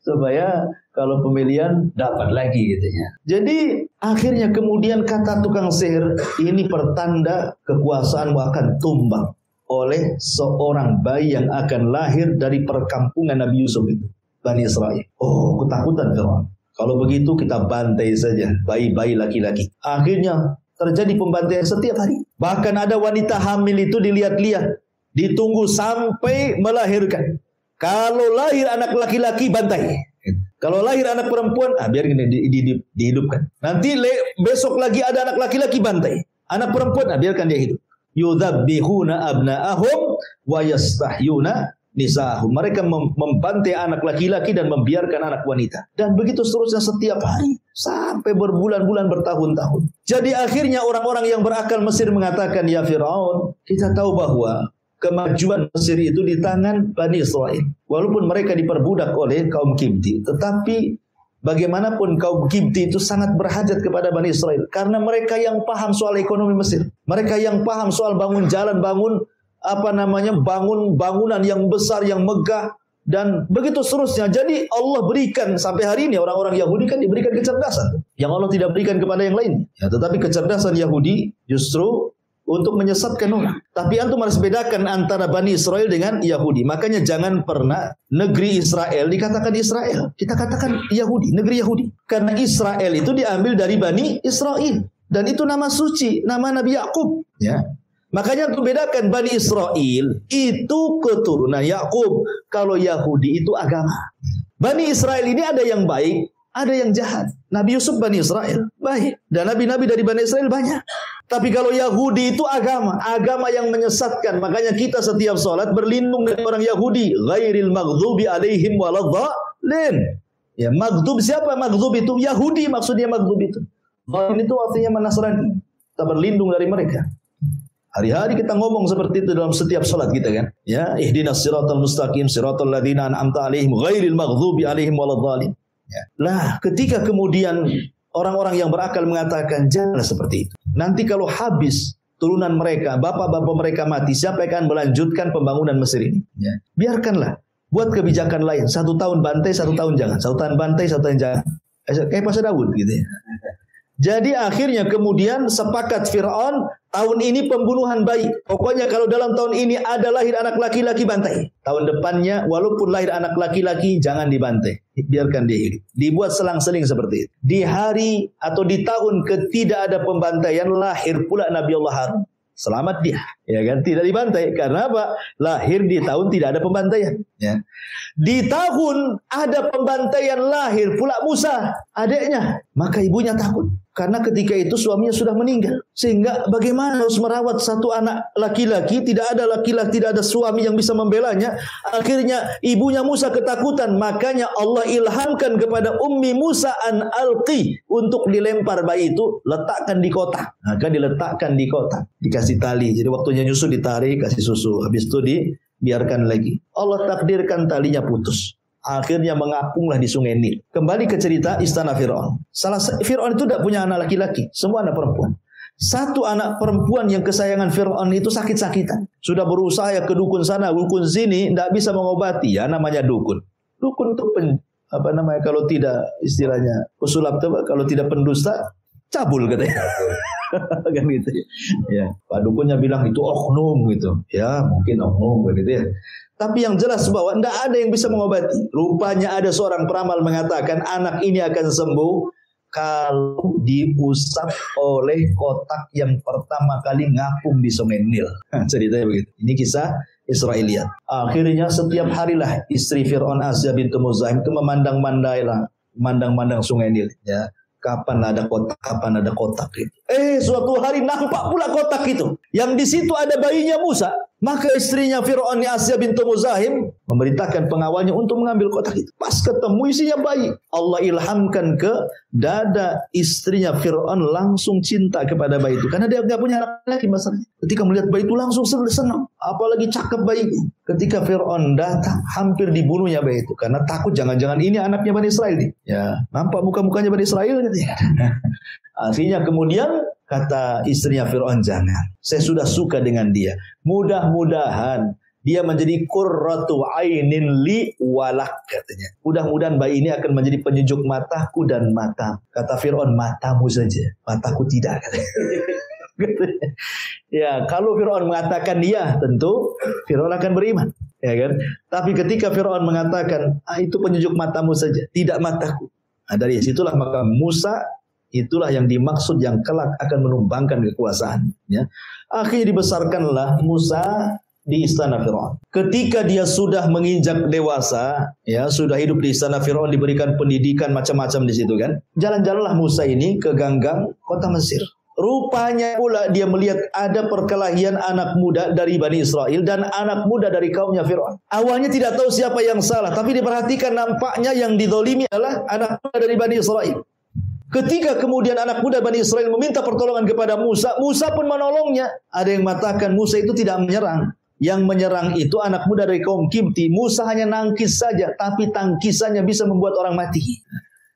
Speaker 1: Supaya kalau pemilihan dapat lagi gitu ya. Jadi akhirnya kemudian kata tukang sihir ini pertanda kekuasaanmu akan tumbang oleh seorang bayi yang akan lahir dari perkampungan Nabi Yusuf itu. Bani Israel. Oh, ketakutan Fir'aun. Kalau begitu kita bantai saja bayi-bayi laki-laki. Akhirnya terjadi pembantaian setiap hari. Bahkan ada wanita hamil itu dilihat-lihat, ditunggu sampai melahirkan. Kalau lahir anak laki-laki bantai. Kalau lahir anak perempuan, biar dihidupkan. Nanti besok lagi ada anak laki-laki bantai. Anak perempuan, biarkan dia hidup. Yudzabbihuna abna'ahum wa yastahyuna nisa'ahum. Mereka membantai anak laki-laki dan membiarkan anak wanita. Dan begitu seterusnya setiap hari. Sampai berbulan-bulan, bertahun-tahun. Jadi akhirnya orang-orang yang berakal Mesir mengatakan, ya Fir'aun, kita tahu bahwa kemajuan Mesir itu di tangan Bani Israel. Walaupun mereka diperbudak oleh kaum Kipti. Tetapi bagaimanapun kaum Kipti itu sangat berhajat kepada Bani Israel. Karena mereka yang paham soal ekonomi Mesir. Mereka yang paham soal bangun jalan, bangun bangunan yang besar, yang megah. Dan begitu seterusnya. Jadi Allah berikan sampai hari ini orang-orang Yahudi kan diberikan kecerdasan yang Allah tidak berikan kepada yang lain. Ya, tetapi kecerdasan Yahudi justru untuk menyesatkan orang. Tapi antum harus bedakan antara Bani Israel dengan Yahudi. Makanya jangan pernah negeri Israel dikatakan Israel. Kita katakan Yahudi, negeri Yahudi. Karena Israel itu diambil dari Bani Israel. Dan itu nama suci, nama Nabi Yakub. Ya. Makanya untuk bedakan Bani Israel itu keturunan Yakub. Kalau Yahudi itu agama. Bani Israel ini ada yang baik, ada yang jahat. Nabi Yusuf Bani Israel baik. Dan nabi-nabi dari Bani Israel banyak. Tapi kalau Yahudi itu agama. Agama yang menyesatkan. Makanya kita setiap sholat berlindung dari orang Yahudi. Ghairil maghdubi alaihim waladhdallin. Ya, maghdub siapa? Maghdub itu Yahudi maksudnya maghdub itu. Dhalin itu artinya Nasrani. Kita berlindung dari mereka. Hari-hari kita ngomong seperti itu dalam setiap salat kita kan. Ya, ihdinas siratal mustaqim siratal ladzina an'amta 'alaihim ghairil maghdubi 'alaihim waladdallin. Ya. Lah, ketika kemudian orang-orang yang berakal mengatakan janganlah seperti itu. Nanti kalau habis turunan mereka, bapak-bapak mereka mati, siapa yang akan melanjutkan pembangunan Mesir ini? Ya. Biarkanlah. Buat kebijakan lain. 1 tahun bantai, 1 tahun jangan. 1 tahun bantai, 1 tahun jangan. Kayak Pasal Daud gitu ya. Jadi akhirnya kemudian sepakat Fir'aun, tahun ini pembunuhan bayi. Pokoknya kalau dalam tahun ini ada lahir anak laki-laki, bantai. Tahun depannya walaupun lahir anak laki-laki jangan dibantai. Biarkan dia hidup. Dibuat selang-seling seperti itu. Di hari atau di tahun ketidak ada pembantaian, lahir pula Nabi Allah Harun. Selamat dia, ya kan? Tidak dibantai. Karena apa? Lahir di tahun tidak ada pembantaian. Ya. Di tahun ada pembantaian, lahir pula Musa, adiknya. Maka ibunya takut. Karena ketika itu suaminya sudah meninggal. Sehingga bagaimana harus merawat satu anak laki-laki, tidak ada laki-laki, tidak ada suami yang bisa membelanya. Akhirnya ibunya Musa ketakutan. Makanya Allah ilhamkan kepada Ummi Musa an alqi, untuk dilempar bayi itu, letakkan di kotak. Maka diletakkan di kotak, dikasih tali. Jadi waktunya nyusu ditarik, kasih susu. Habis itu dibiarkan lagi. Allah takdirkan talinya putus. Akhirnya mengapunglah di sungai Nil. Kembali ke cerita istana Fir'aun. Fir'aun itu tidak punya anak laki-laki, semua anak perempuan. Satu anak perempuan yang kesayangan Fir'aun itu sakit-sakitan. Sudah berusaha ke dukun sana, dukun sini, tidak bisa mengobati. Ya namanya dukun. Dukun itu kalau tidak istilahnya pesulap, kalau tidak pendusta, cabul katanya. Kan gitu ya. Ya, Pak dukunnya bilang itu oknum gitu. Ya, mungkin oknum gitu ya. Tapi yang jelas bahwa tidak ada yang bisa mengobati. Rupanya ada seorang peramal mengatakan anak ini akan sembuh kalau diusap oleh kotak yang pertama kali ngapung di sungai Nil. Ceritanya begitu. Ini kisah Israiliyat. Akhirnya setiap harilah istri Fir'aun Asya bintu Muzahim itu memandang sungai Nil. Ya. Kapan ada kotak itu. Suatu hari nampak pula kotak itu. Yang di situ ada bayinya Musa. Maka istrinya Fir'aun Asya bintu Muzahim memerintahkan pengawalnya untuk mengambil kotak itu. Pas ketemu isinya bayi. Allah ilhamkan ke dada istrinya Fir'aun langsung cinta kepada bayi itu. Karena dia nggak punya anak lagi masalahnya. Ketika melihat bayi itu langsung senang. Apalagi cakep bayinya. Ketika Fir'aun datang hampir dibunuhnya bayi itu. Karena takut jangan-jangan ini anaknya Bani Israel nih. Ya, nampak muka-mukanya Bani Israel gitu ya. Akhirnya kemudian kata istrinya Fir'aun, jangan. Saya sudah suka dengan dia. Mudah-mudahan dia menjadi qurratu ainin li walak katanya. Mudah-mudahan bayi ini akan menjadi penyejuk mataku dan mata. Kata Fir'aun, matamu saja, mataku tidak katanya. Ya, kalau Fir'aun mengatakan iya, tentu Fir'aun akan beriman, ya kan? Tapi ketika Fir'aun mengatakan itu penyejuk matamu saja, tidak mataku. Nah, dari situlah maka Musa itulah yang dimaksud yang kelak akan menumbangkan kekuasaan. Ya. Akhirnya dibesarkanlah Musa di istana Fir'aun. Ketika dia sudah menginjak dewasa, ya sudah hidup di istana Fir'aun, diberikan pendidikan macam-macam di situ kan. Jalan-jalanlah Musa ini ke ganggang kota Mesir. Rupanya pula dia melihat ada perkelahian anak muda dari Bani Israel dan anak muda dari kaumnya Fir'aun. Awalnya tidak tahu siapa yang salah, tapi diperhatikan nampaknya yang dizalimi adalah anak muda dari Bani Israel. Ketika kemudian anak muda Bani Israel meminta pertolongan kepada Musa, Musa pun menolongnya. Ada yang mengatakan Musa itu tidak menyerang. Yang menyerang itu anak muda dari kaum Kipti. Musa hanya nangkis saja, tapi tangkisannya bisa membuat orang mati.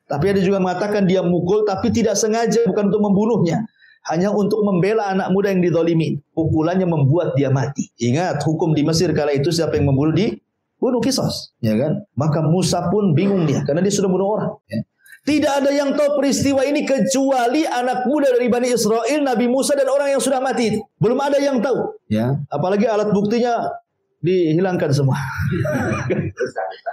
Speaker 1: Tapi ada juga mengatakan dia mukul, tapi tidak sengaja, bukan untuk membunuhnya. Hanya untuk membela anak muda yang dizalimi. Pukulannya membuat dia mati. Ingat, hukum di Mesir kala itu siapa yang membunuh dibunuh kisos. Ya kan? Maka Musa pun bingung dia, karena dia sudah bunuh orang. Ya. Tidak ada yang tahu peristiwa ini kecuali anak muda dari Bani Israel, Nabi Musa dan orang yang sudah mati. Belum ada yang tahu. Ya, apalagi alat buktinya dihilangkan semua.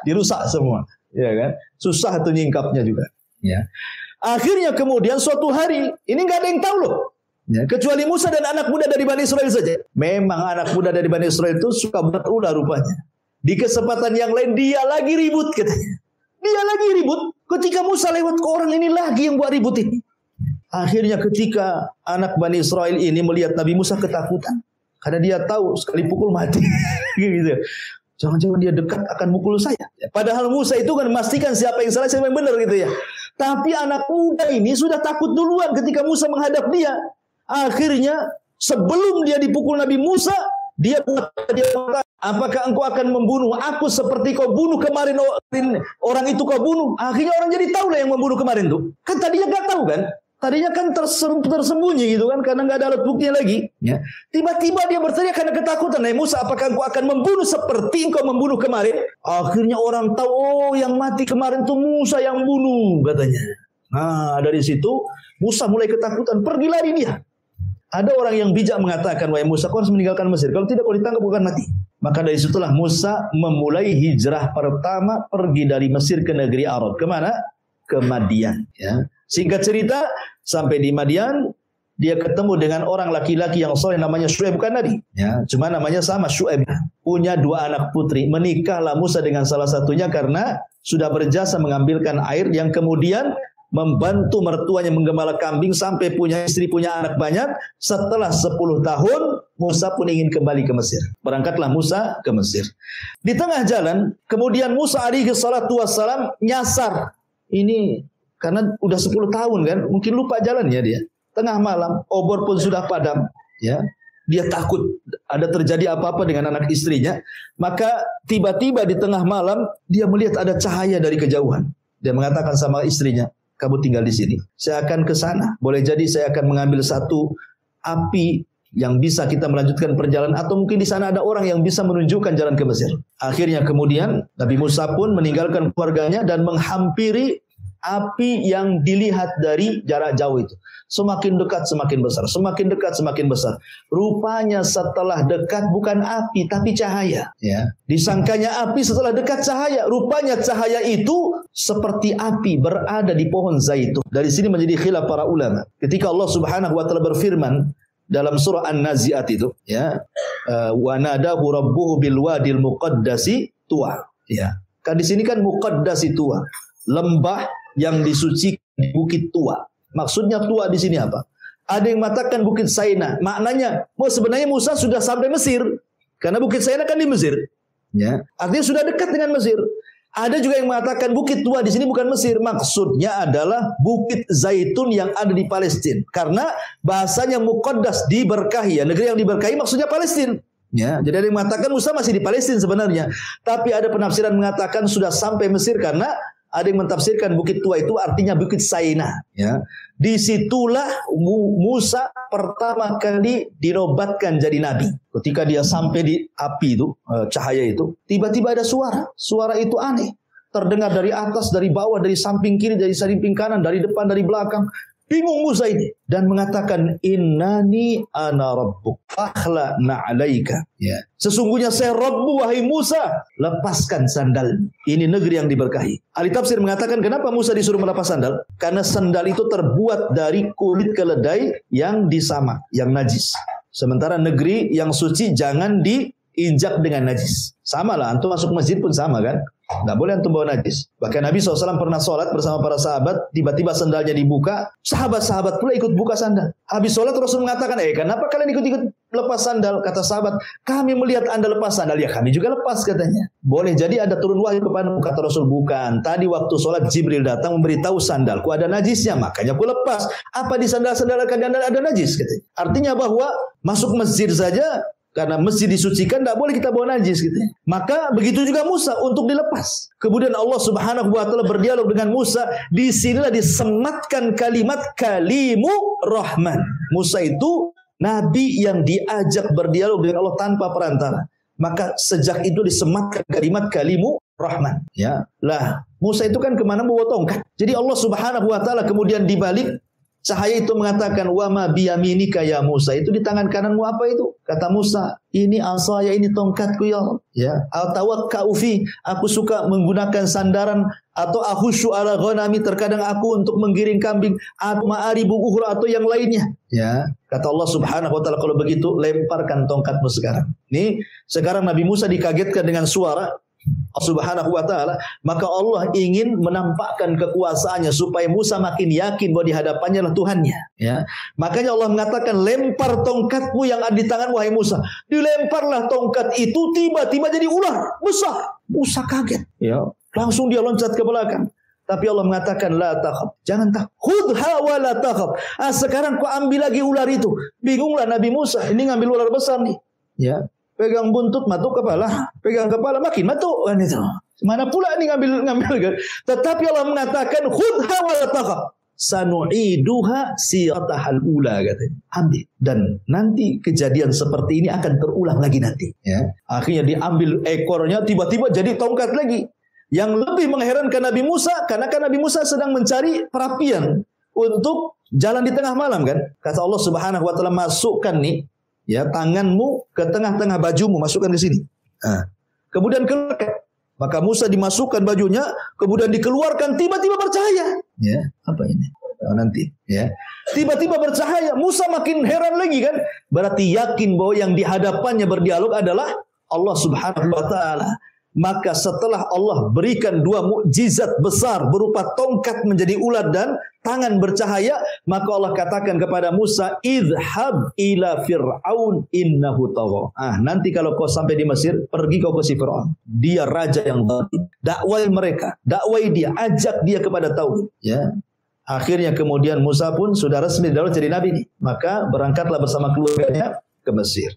Speaker 1: Dirusak semua. Ya kan? Susah tuh nyingkapnya juga. Ya. Akhirnya kemudian suatu hari, ini nggak ada yang tahu loh. Ya, kecuali Musa dan anak muda dari Bani Israel saja. Memang anak muda dari Bani Israel itu suka berulah rupanya. Di kesempatan yang lain dia lagi ribut katanya. Dia lagi ribut. Ketika Musa lewat ke orang ini lagi yang buat ribut ini. Akhirnya ketika anak Bani Israel ini melihat Nabi Musa ketakutan. Karena dia tahu sekali pukul mati. Gitu. Jangan-jangan dia dekat akan mukul saya. Padahal Musa itu kan memastikan siapa yang salah, siapa yang benar gitu ya. Tapi anak muda ini sudah takut duluan ketika Musa menghadap dia. Akhirnya sebelum dia dipukul Nabi Musa, dia berkata, apakah engkau akan membunuh aku seperti kau bunuh kemarin orang itu kau bunuh? Akhirnya orang jadi tahu lah yang membunuh kemarin tuh. Kan tadinya nggak tahu kan? Tadinya kan tersembunyi gitu kan, karena nggak ada alat buktinya lagi. Ya. Tiba-tiba dia bertanya karena ketakutan. Musa, apakah engkau akan membunuh seperti engkau membunuh kemarin? Akhirnya orang tahu, oh yang mati kemarin tuh Musa yang bunuh katanya. Nah dari situ Musa mulai ketakutan, pergi lari dia. Ada orang yang bijak mengatakan, wahai Musa, kau harus meninggalkan Mesir. Kalau tidak, kau ditangkap, kau akan mati. Maka dari situlah Musa memulai hijrah pertama, pergi dari Mesir ke negeri Arab. Kemana? Ke Madian. Ya. Singkat cerita, sampai di Madian, dia ketemu dengan orang laki-laki yang soleh namanya Syuaib, bukan Nabi. Ya, cuma namanya sama, Syuaib. Punya 2 anak putri. Menikahlah Musa dengan salah satunya karena sudah berjasa mengambilkan air yang kemudian membantu mertuanya menggembala kambing sampai punya istri, punya anak banyak. Setelah 10 tahun, Musa pun ingin kembali ke Mesir. Berangkatlah Musa ke Mesir. Di tengah jalan, kemudian Musa alaihi salatu wassalam nyasar. Ini karena udah 10 tahun kan, mungkin lupa jalannya dia. Tengah malam, obor pun sudah padam. Ya, dia takut ada terjadi apa-apa dengan anak istrinya. Maka tiba-tiba di tengah malam, dia melihat ada cahaya dari kejauhan. Dia mengatakan sama istrinya, kamu tinggal di sini, saya akan ke sana. Boleh jadi saya akan mengambil satu api yang bisa kita melanjutkan perjalanan, atau mungkin di sana ada orang yang bisa menunjukkan jalan ke Mesir. Akhirnya kemudian Nabi Musa pun meninggalkan keluarganya dan menghampiri api yang dilihat dari jarak jauh itu. Semakin dekat semakin besar, semakin dekat semakin besar. Rupanya setelah dekat bukan api tapi cahaya. Ya. Disangkanya api, setelah dekat cahaya. Rupanya cahaya itu seperti api berada di pohon zaitun. Dari sini menjadi khilaf para ulama. Ketika Allah Subhanahu wa taala berfirman dalam surah An-Nazi'at itu, ya, wa nadahu rabbuhu bil wadil muqaddasi tuwa. Ya. Kan di sini kan muqaddasi tuwa, lembah yang disucikan di Bukit Tua. Maksudnya Tua di sini apa? Ada yang mengatakan Bukit Saina. Maknanya, sebenarnya Musa sudah sampai Mesir. Karena Bukit Saina kan di Mesir. Ya. Artinya sudah dekat dengan Mesir. Ada juga yang mengatakan Bukit Tua di sini bukan Mesir. Maksudnya adalah Bukit Zaitun yang ada di Palestina. Karena bahasanya muqaddas, diberkahi. Ya. Negeri yang diberkahi maksudnya Palestina. Ya, jadi ada yang mengatakan Musa masih di Palestina sebenarnya. Tapi ada penafsiran mengatakan sudah sampai Mesir karena ada yang mentafsirkan Bukit Tua itu artinya Bukit Saina. Ya. Disitulah Musa pertama kali dinobatkan jadi nabi. Ketika dia sampai di api itu, cahaya itu, tiba-tiba ada suara. Suara itu aneh. Terdengar dari atas, dari bawah, dari samping kiri, dari samping kanan, dari depan, dari belakang. Bingung Musa ini. Dan mengatakan, Innani ana rabbuk, akhla na'alaika. Ya. Sesungguhnya saya Rabbu, wahai Musa. Lepaskan sandal. Ini negeri yang diberkahi. Ahli tafsir mengatakan, kenapa Musa disuruh melepas sandal? Karena sandal itu terbuat dari kulit keledai yang disamak, yang najis. Sementara negeri yang suci jangan diinjak dengan najis. Sama lah, antum masuk masjid pun sama kan. Nggak boleh antum bawa najis. Bahkan Nabi SAW pernah sholat bersama para sahabat, tiba-tiba sandalnya dibuka, sahabat-sahabat pula ikut buka sandal. Habis sholat Rasul mengatakan, kenapa kalian ikut-ikut lepas sandal? Kata sahabat, kami melihat Anda lepas sandal. Ya kami juga lepas katanya. Boleh jadi ada turun wahyu kepadamu, kata Rasul. Bukan, tadi waktu sholat Jibril datang memberitahu sandalku ada najisnya, makanya aku lepas. Apa di sandal-sandal ada najis katanya. Artinya bahwa masuk masjid saja, karena masjid disucikan, tidak boleh kita bawa najis gitu. Maka begitu juga Musa untuk dilepas. Kemudian Allah Subhanahu wa taala berdialog dengan Musa. Di sinilah disematkan kalimat kalimu rahman. Musa itu nabi yang diajak berdialog dengan Allah tanpa perantara. Maka sejak itu disematkan kalimat kalimu rahman. Ya, lah Musa itu kan kemana bawa tongkat. Jadi Allah Subhanahu wa taala kemudian dibalik cahaya itu mengatakan, wa ma biyaminika ya Musa, itu di tangan kananmu apa itu? Kata Musa, ini asaya, ini tongkatku ya Allah. Ya, atawakkau fi, aku suka menggunakan sandaran, atau ahusyu ala ghanami, terkadang aku untuk menggiring kambing, atau ma'aribu ukhra, atau yang lainnya. Ya, kata Allah Subhanahu wa taala, kalau begitu lemparkan tongkatmu sekarang. Nih, sekarang Nabi Musa dikagetkan dengan suara Subhanahu wa ta'ala, maka Allah ingin menampakkan kekuasaannya supaya Musa makin yakin bahwa di hadapannya adalah Tuhannya. Ya, makanya Allah mengatakan, lempar tongkatmu yang ada di tangan wahai Musa. Dilemparlah tongkat itu, tiba-tiba jadi ular besar. Musa kaget. Ya, langsung dia loncat ke belakang. Tapi Allah mengatakan, la takhaf, jangan takut. Khudha wa la takhaf. Sekarang kau ambil lagi ular itu. Bingunglah Nabi Musa, ini ngambil ular besar nih. Ya. Pegang buntut, matuk kepala. Pegang kepala, makin matuk kan itu. Mana pula ini ngambil kan? Tetapi Allah mengatakan, khudha wa la takhaf, sanu'iduha siratahal ula, katanya. Ambil. Dan nanti kejadian seperti ini akan terulang lagi nanti. Ya. Akhirnya diambil ekornya, tiba-tiba jadi tongkat lagi. Yang lebih mengherankan Nabi Musa, karena kan Nabi Musa sedang mencari perapian untuk jalan di tengah malam kan. Kata Allah Subhanahu wa taala, masukkan nih, ya, tanganmu ke tengah-tengah bajumu, masukkan di sini. Kemudian keluarkan. Maka Musa dimasukkan bajunya, kemudian dikeluarkan, tiba-tiba bercahaya. Ya, apa ini? Nanti, ya. Tiba-tiba bercahaya. Musa makin heran lagi kan? Berarti yakin bahwa yang di hadapannya berdialog adalah Allah Subhanahu wa taala. Maka setelah Allah berikan dua mukjizat besar berupa tongkat menjadi ular dan tangan bercahaya, maka Allah katakan kepada Musa, idhab ila fir'aun innahu tagha. Nanti kalau kau sampai di Mesir, pergi kau ke si Fir'aun. Dia raja yang zalim. Dakwai mereka, dakwai dia, ajak dia kepada tauhid. Ya. Akhirnya kemudian Musa pun sudah resmi jadi nabi nih. Maka berangkatlah bersama keluarganya ke Mesir.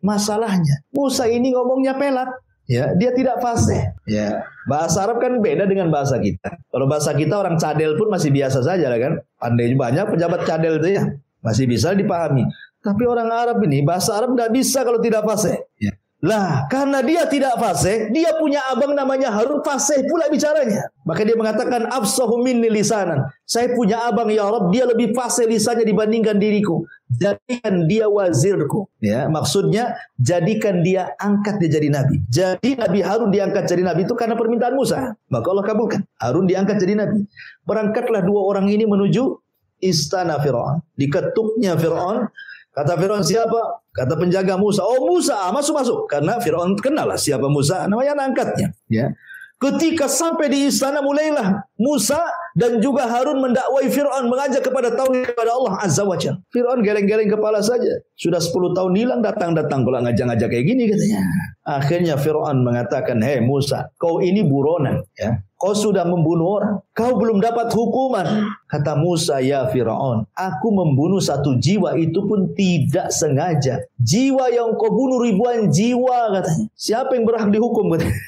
Speaker 1: Masalahnya, Musa ini ngomongnya pelat. Ya, dia tidak fasih. Ya, bahasa Arab kan beda dengan bahasa kita. Kalau bahasa kita orang cadel pun masih biasa saja lah kan. Pandai banyak pejabat cadel itu ya, masih bisa dipahami. Tapi orang Arab ini bahasa Arab tidak bisa kalau tidak fasih. Ya. Lah, karena dia tidak fasih, dia punya abang namanya Harun, fasih pula bicaranya. Maka dia mengatakan, afsahu minni lisanan. Saya punya abang ya Rabb, dia lebih fasih lisannya dibandingkan diriku. Jadikan dia wazirku. Ya, maksudnya jadikan dia, angkat dia jadi nabi. Jadi Nabi Harun diangkat jadi nabi itu karena permintaan Musa. Maka Allah kabulkan. Harun diangkat jadi nabi. Berangkatlah dua orang ini menuju istana Fir'aun. Diketuknya Fir'aun. Kata Fir'aun, siapa? Kata penjaga Musa, oh Musa, masuk-masuk. Karena Fir'aun kenal lah siapa Musa, namanya anak angkatnya. Ya. Ketika sampai di istana, mulailah Musa dan juga Harun mendakwai Fir'aun, mengajak kepada tauhid kepada Allah Azza wa Jalla. Fir'aun geleng-geleng kepala saja. Sudah 10 tahun hilang, datang-datang pula ngajak-ngajak kayak gini katanya. Akhirnya Fir'aun mengatakan, hei Musa, kau ini buronan. Ya. Kau sudah membunuh orang. Kau belum dapat hukuman. Kata Musa, ya Fir'aun, aku membunuh satu jiwa itu pun tidak sengaja. Jiwa yang kau bunuh ribuan jiwa katanya. Siapa yang berhak dihukum katanya?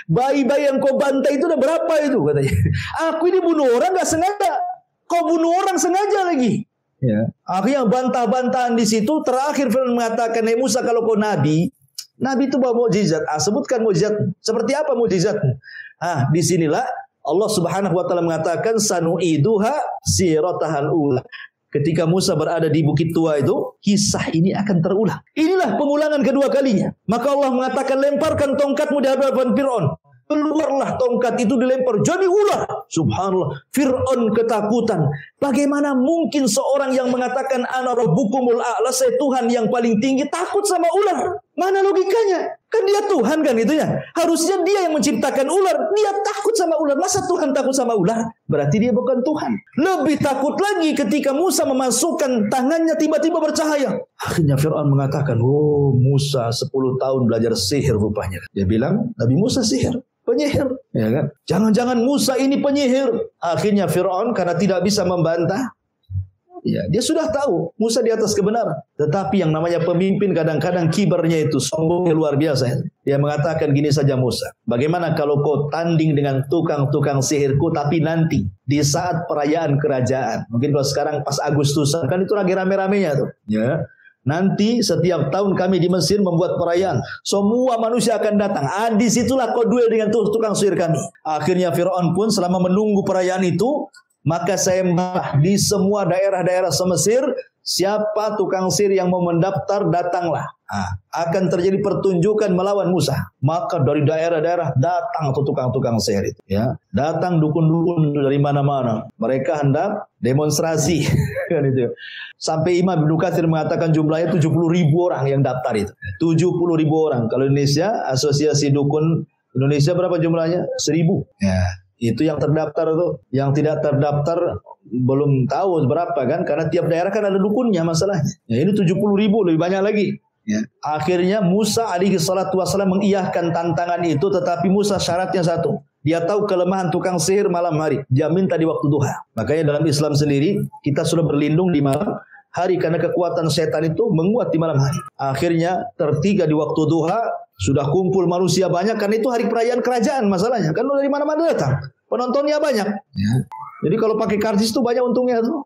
Speaker 1: Bayi-bayi yang kau bantai itu udah berapa itu katanya. Aku ini bunuh orang gak sengaja. Kau bunuh orang sengaja lagi. Ya. Akhirnya bantah-bantahan di situ. Terakhir Fir'aun mengatakan, hey Musa, kalau kau nabi, nabi itu bawa mukjizat. Sebutkan mukjizat. Seperti apa mukjizatmu? Disinilah Allah Subhanahu wa taala mengatakan sanu'iduha siratahal ula. Ketika Musa berada di bukit tua itu, kisah ini akan terulang. Inilah pengulangan kedua kalinya. Maka Allah mengatakan, lemparkan tongkatmu di hadapan Fir'aun. Keluarlah tongkat itu, dilempar jadi ular. Subhanallah, Fir'aun ketakutan. Bagaimana mungkin seorang yang mengatakan ana rabbukumul a'la, saya Tuhan yang paling tinggi, takut sama ular? Mana logikanya? Kan dia Tuhan kan itu ya. Harusnya dia yang menciptakan ular. Dia takut sama ular. Masa Tuhan takut sama ular? Berarti dia bukan Tuhan. Lebih takut lagi ketika Musa memasukkan tangannya tiba-tiba bercahaya. Akhirnya Fir'aun mengatakan, oh Musa 10 tahun belajar sihir rupanya. Dia bilang, Nabi Musa sihir. Penyihir, ya kan? Jangan-jangan Musa ini penyihir. Akhirnya Fir'aun karena tidak bisa membantah, ya, dia sudah tahu Musa di atas kebenaran. Tetapi yang namanya pemimpin kadang-kadang kibarnya itu sombongnya luar biasa. Dia mengatakan gini saja Musa, bagaimana kalau kau tanding dengan tukang-tukang sihirku tapi nanti di saat perayaan kerajaan. Mungkin kalau sekarang pas Agustusan kan itu lagi rame-ramenya tuh. Ya. Nanti setiap tahun kami di Mesir membuat perayaan. Semua manusia akan datang. Disitulah kau duel dengan tukang sihir kami. Akhirnya Fir'aun pun selama menunggu perayaan itu, maka saya di semua daerah-daerah se-Mesir, siapa tukang sihir yang mau mendaftar, datanglah. Akan terjadi pertunjukan melawan Musa. Maka dari daerah-daerah datang tuh tukang-tukang sihir itu. Ya, datang dukun-dukun dari mana-mana. Mereka hendak demonstrasi. Kan itu. Sampai Imam Ibnu Katsir mengatakan jumlahnya 70.000 orang yang daftar itu. 70.000 orang. Kalau Indonesia, Asosiasi Dukun Indonesia berapa jumlahnya? 1.000. Ya. Itu yang terdaftar tuh. Yang tidak terdaftar belum tahu berapa kan. Karena tiap daerah kan ada dukunnya masalahnya. Ya, ini 70.000 lebih banyak lagi. Ya. Akhirnya Musa alaihi salatu wassalam mengiyahkan tantangan itu. Tetapi Musa syaratnya satu. Dia tahu kelemahan tukang sihir malam hari. Dia minta di waktu duha. Makanya dalam Islam sendiri kita sudah berlindung di malam hari. Karena kekuatan setan itu menguat di malam hari. Akhirnya tertiga di waktu duha. Sudah kumpul manusia banyak. Karena itu hari perayaan kerajaan masalahnya. Kan dari mana-mana datang. Penontonnya banyak. Ya. Jadi kalau pakai karcis itu banyak untungnya tuh.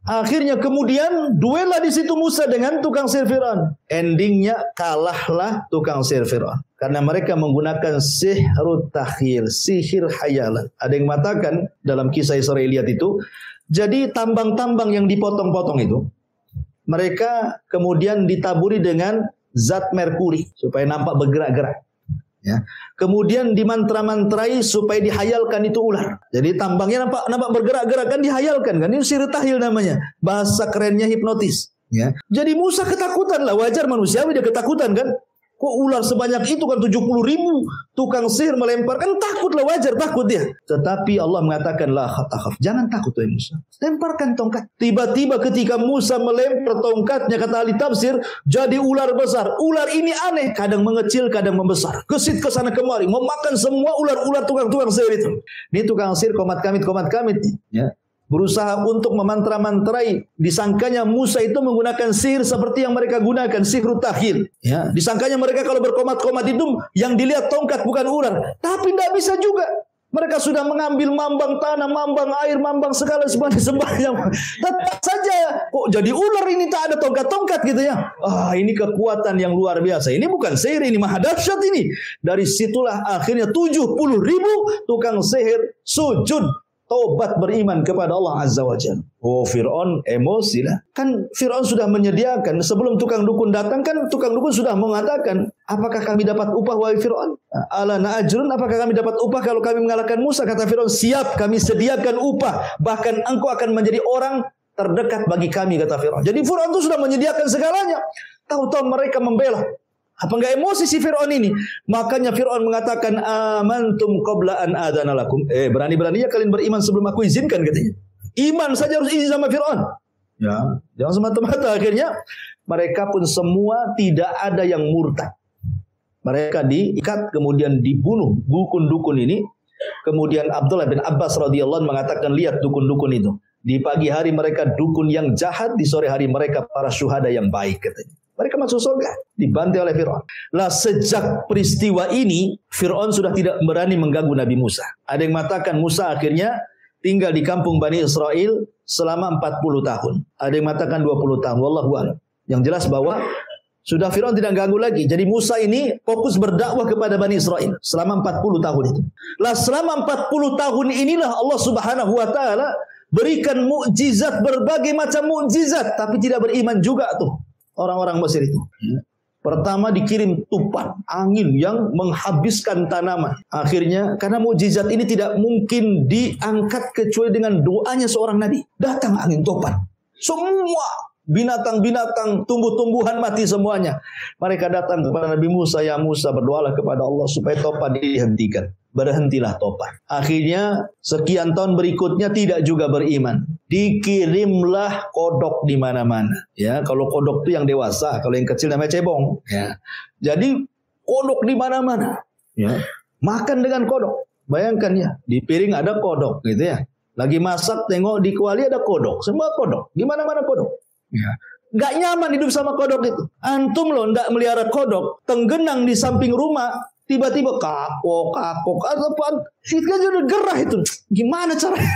Speaker 1: Akhirnya kemudian duellah di situ Musa dengan tukang sihir Fir'aun. Endingnya kalahlah tukang sihir Fir'aun. Karena mereka menggunakan sihrut takhil, sihir hayalan. Ada yang mengatakan dalam kisah Israiliyat itu, jadi tambang-tambang yang dipotong-potong itu, mereka kemudian ditaburi dengan zat merkuri supaya nampak bergerak-gerak. Ya. Kemudian dimantra-mantrai supaya dihayalkan itu ular. Jadi tambangnya nampak bergerak-gerak kan dihayalkan kan. Ini sihir tahyil namanya. Bahasa kerennya hipnotis. Ya. Jadi Musa ketakutan lah. Wajar manusiawi dia ketakutan kan. Kok ular sebanyak itu kan 70.000 tukang sihir melempar kan takut lah, wajar takut dia. Tetapi Allah mengatakan la khatakaf, jangan takut wahai Musa. Lemparkan tongkat. Tiba-tiba ketika Musa melempar tongkatnya kata ahli tafsir jadi ular besar. Ular ini aneh, kadang mengecil, kadang membesar. Kesit ke sana kemari, memakan semua ular-ular tukang-tukang sihir itu. Ini tukang sihir komat kamit ya. Berusaha untuk memantra-mantrai. Disangkanya Musa itu menggunakan sihir seperti yang mereka gunakan, sihir takhil. Ya, disangkanya mereka kalau berkomat-komat itu yang dilihat tongkat bukan ular. Tapi tidak bisa juga. Mereka sudah mengambil mambang tanah, mambang air, mambang segala sebanyak. Tetap saja kok jadi ular ini tak ada tongkat-tongkat gitu ya. Ini kekuatan yang luar biasa. Ini bukan sihir, ini maha dahsyat ini. Dari situlah akhirnya 70.000 tukang sihir sujud. Tobat beriman kepada Allah Azza wa Jalla. Oh, Fir'aun emosi lah. Kan Fir'aun sudah menyediakan. Sebelum tukang dukun datang kan tukang dukun sudah mengatakan, apakah kami dapat upah wahai Fir'aun? Alana ajrun, apakah kami dapat upah kalau kami mengalahkan Musa? Kata Fir'aun, siap, kami sediakan upah. Bahkan engkau akan menjadi orang terdekat bagi kami, kata Fir'aun. Jadi Fir'aun itu sudah menyediakan segalanya. Tahu-tahu mereka membela. Apa enggak emosi si Fir'aun ini? Makanya Fir'aun mengatakan amantum qabla an adzana lakum. Berani-beraninya kalian beriman sebelum aku izinkan katanya. Iman saja harus izin sama Fir'aun. Ya, jangan semata-mata. Akhirnya mereka pun semua tidak ada yang murtad. Mereka diikat kemudian dibunuh dukun-dukun ini. Kemudian Abdullah bin Abbas radhiyallahu anhu mengatakan, lihat dukun-dukun itu. Di pagi hari mereka dukun yang jahat, di sore hari mereka para syuhada yang baik katanya. Mereka masuk surga, dibantai oleh Fir'aun. Lah sejak peristiwa ini, Fir'aun sudah tidak berani mengganggu Nabi Musa. Ada yang mengatakan Musa akhirnya tinggal di kampung Bani Israel selama 40 tahun. Ada yang mengatakan 20 tahun. Wallahu a'lam. Yang jelas bahwa sudah Fir'aun tidak ganggu lagi. Jadi Musa ini fokus berdakwah kepada Bani Israel selama 40 tahun itu. Lah selama 40 tahun inilah Allah Subhanahu wa taala berikan mukjizat, berbagai macam mukjizat, tapi tidak beriman juga tuh orang-orang Mesir itu. Pertama dikirim tupan, angin yang menghabiskan tanaman. Akhirnya karena mukjizat ini tidak mungkin diangkat kecuali dengan doanya seorang nabi. Datang angin topan. Semua binatang-binatang, tumbuh-tumbuhan mati semuanya. Mereka datang kepada Nabi Musa, ya Musa, berdoalah kepada Allah supaya topan dihentikan. Berhentilah topan. Akhirnya sekian tahun berikutnya tidak juga beriman. Dikirimlah kodok di mana-mana. Ya, kalau kodok itu yang dewasa, kalau yang kecil namanya cebong. Ya. Jadi kodok di mana-mana. Ya. Makan dengan kodok. Bayangkan ya, di piring ada kodok gitu ya. Lagi masak tengok di kuali ada kodok. Semua kodok. Di mana-mana kodok. Ya. Gak nyaman hidup sama kodok itu. Antum loh ndak melihara kodok, tenggenang di samping rumah, tiba-tiba kakok, itu kan udah gerah itu. Gimana caranya?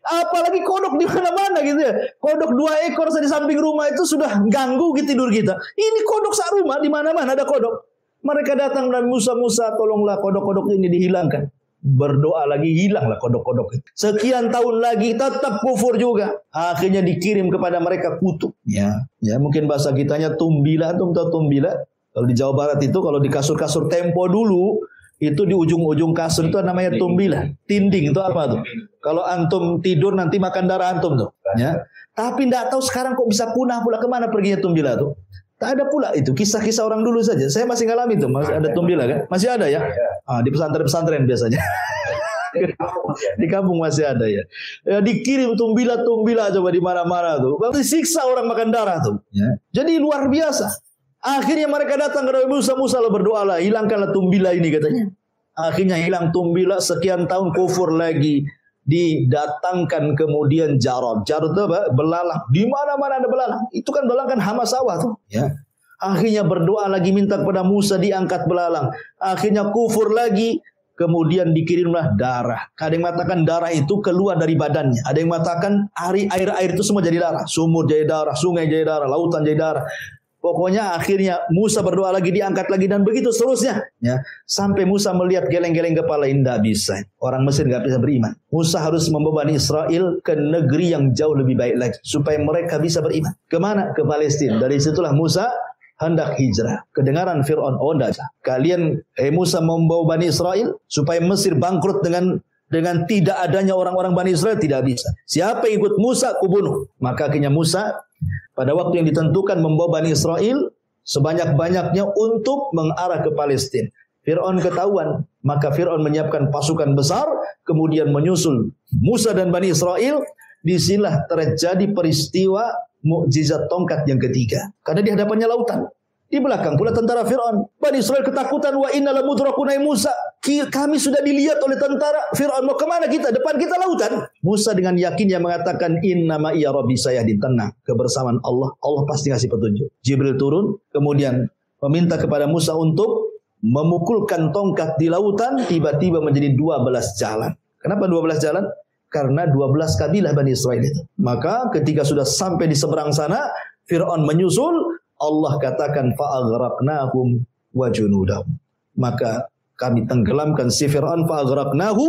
Speaker 1: Apalagi kodok di mana-mana gitu ya. Kodok 2 ekor di samping rumah itu sudah ganggu gitu tidur kita. Ini kodok sak rumah, di mana-mana ada kodok. Mereka datang dan Musa, tolonglah kodok-kodok ini dihilangkan. Berdoa lagi, hilanglah kodok-kodok itu. Sekian tahun lagi tetap kufur juga. Akhirnya dikirim kepada mereka kutu. Ya, mungkin bahasa kitanya tumbila, tumbila. Kalau di Jawa Barat itu, kalau di kasur-kasur Tempo dulu, itu di ujung-ujung kasur itu namanya tumbila. Tinding itu apa tuh? Kalau antum tidur nanti makan darah antum tuh. Ya. Tapi tidak tahu sekarang kok bisa punah pula, kemana perginya tumbila tuh. Tak ada pula itu, kisah-kisah orang dulu saja. Saya masih ngalami itu, masih ada tumbila kan? Masih ada ya? Di pesantren-pesantren biasanya. Di kampung masih ada ya. Dikirim tumbila coba di mana-mana tuh. Berarti siksa orang makan darah tuh. Ya. Jadi luar biasa. Akhirnya mereka datang ke Nabi Musa, berdoalah, hilangkanlah tumbila ini katanya. Akhirnya hilang tumbila, sekian tahun kufur lagi. Didatangkan kemudian jarod itu apa? Belalang. Di mana-mana ada belalang. Itu kan belalang kan hama sawah tuh. Ya. Akhirnya berdoa lagi minta kepada Musa diangkat belalang. Akhirnya kufur lagi. Kemudian dikirimlah darah. Ada yang mengatakan darah itu keluar dari badannya. Ada yang mengatakan air itu semua jadi darah. Sumur jadi darah, sungai jadi darah, lautan jadi darah. Pokoknya akhirnya Musa berdoa lagi, diangkat lagi, dan begitu seterusnya. Ya. Sampai Musa melihat geleng-geleng kepala, tidak bisa. Orang Mesir tidak bisa beriman. Musa harus membawa Bani Israel ke negeri yang jauh lebih baik lagi. Supaya mereka bisa beriman. Kemana? Ke Palestina. Dari situlah Musa hendak hijrah. Kedengaran Fir'aun, oh tidak. Kalian, Musa membawa Bani Israel supaya Mesir bangkrut dengan tidak adanya orang-orang Bani Israel, tidak bisa. Siapa yang ikut Musa, kubunuh. Maka akhirnya Musa pada waktu yang ditentukan membawa Bani Israel sebanyak-banyaknya untuk mengarah ke Palestina. Fir'aun ketahuan, maka Fir'aun menyiapkan pasukan besar, kemudian menyusul Musa dan Bani Israel. Disinilah terjadi peristiwa mukjizat tongkat yang ketiga. Karena di hadapannya lautan. Di belakang pula tentara Fir'aun. Bani Israel ketakutan, wa inna lamudrakuna Musa. Kami sudah dilihat oleh tentara Fir'aun. Mau kemana kita? Depan kita lautan. Musa dengan yakinnya mengatakan, inna ma'iya rabbi sayahdin. Tenang, kebersamaan Allah pasti kasih petunjuk. Jibril turun, kemudian meminta kepada Musa untuk memukulkan tongkat di lautan, tiba-tiba menjadi 12 jalan. Kenapa 12 jalan? Karena 12 kabilah Bani Israel itu. Maka ketika sudah sampai di seberang sana, Fir'aun menyusul. Allah katakan fa'aghraqnahum wa junudahum. Maka kami tenggelamkan si Fir'aun, fa'aghraqnahu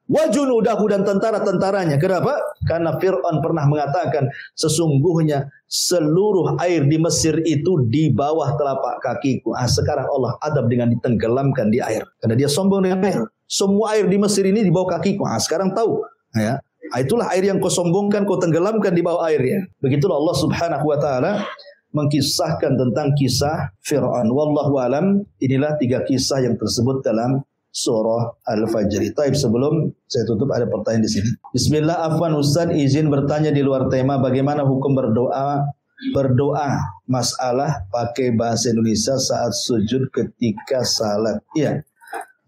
Speaker 1: wa junudahu, dan tentara-tentaranya. Kenapa? Karena Fir'aun pernah mengatakan sesungguhnya seluruh air di Mesir itu di bawah telapak kakiku. Sekarang Allah adab dengan ditenggelamkan di air. Karena dia sombong dengan air. Semua air di Mesir ini di bawah kakiku. Sekarang tahu. Ya. Itulah air yang kau sombongkan, kau tenggelamkan di bawah airnya. Begitulah Allah Subhanahu wa ta'ala mengkisahkan tentang kisah Fir'aun. Wallahu alam, inilah 3 kisah yang tersebut dalam surah Al-Fajr. Taib, sebelum saya tutup ada pertanyaan di sini. Bismillah, afwan Ustaz, izin bertanya di luar tema, bagaimana hukum berdoa masalah pakai bahasa Indonesia saat sujud ketika salat? Iya.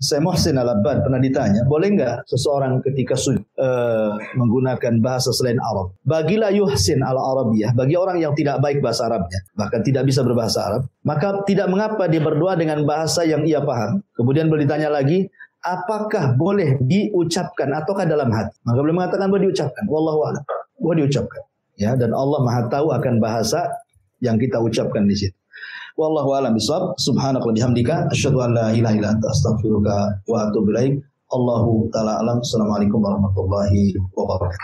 Speaker 1: Saya Muhsin Al-Abbad pernah ditanya, boleh enggak seseorang ketika menggunakan bahasa selain Arab? Bagilah yuhsin al-Arabiyah, bagi orang yang tidak baik bahasa Arabnya, bahkan tidak bisa berbahasa Arab, maka tidak mengapa dia berdoa dengan bahasa yang ia paham. Kemudian boleh ditanya lagi, apakah boleh diucapkan ataukah dalam hati? Maka boleh mengatakan boleh diucapkan. Wallahu a'lam. Boleh diucapkan. Ya, dan Allah Maha tahu akan bahasa yang kita ucapkan di situ. Wallahu a'lam bishawab. Subhanaka wa bihamdika asyhadu an la ilaha illa anta astaghfiruka wa atubu ilaik. Allahu ta'ala alam. Assalamualaikum warahmatullahi wabarakatuh.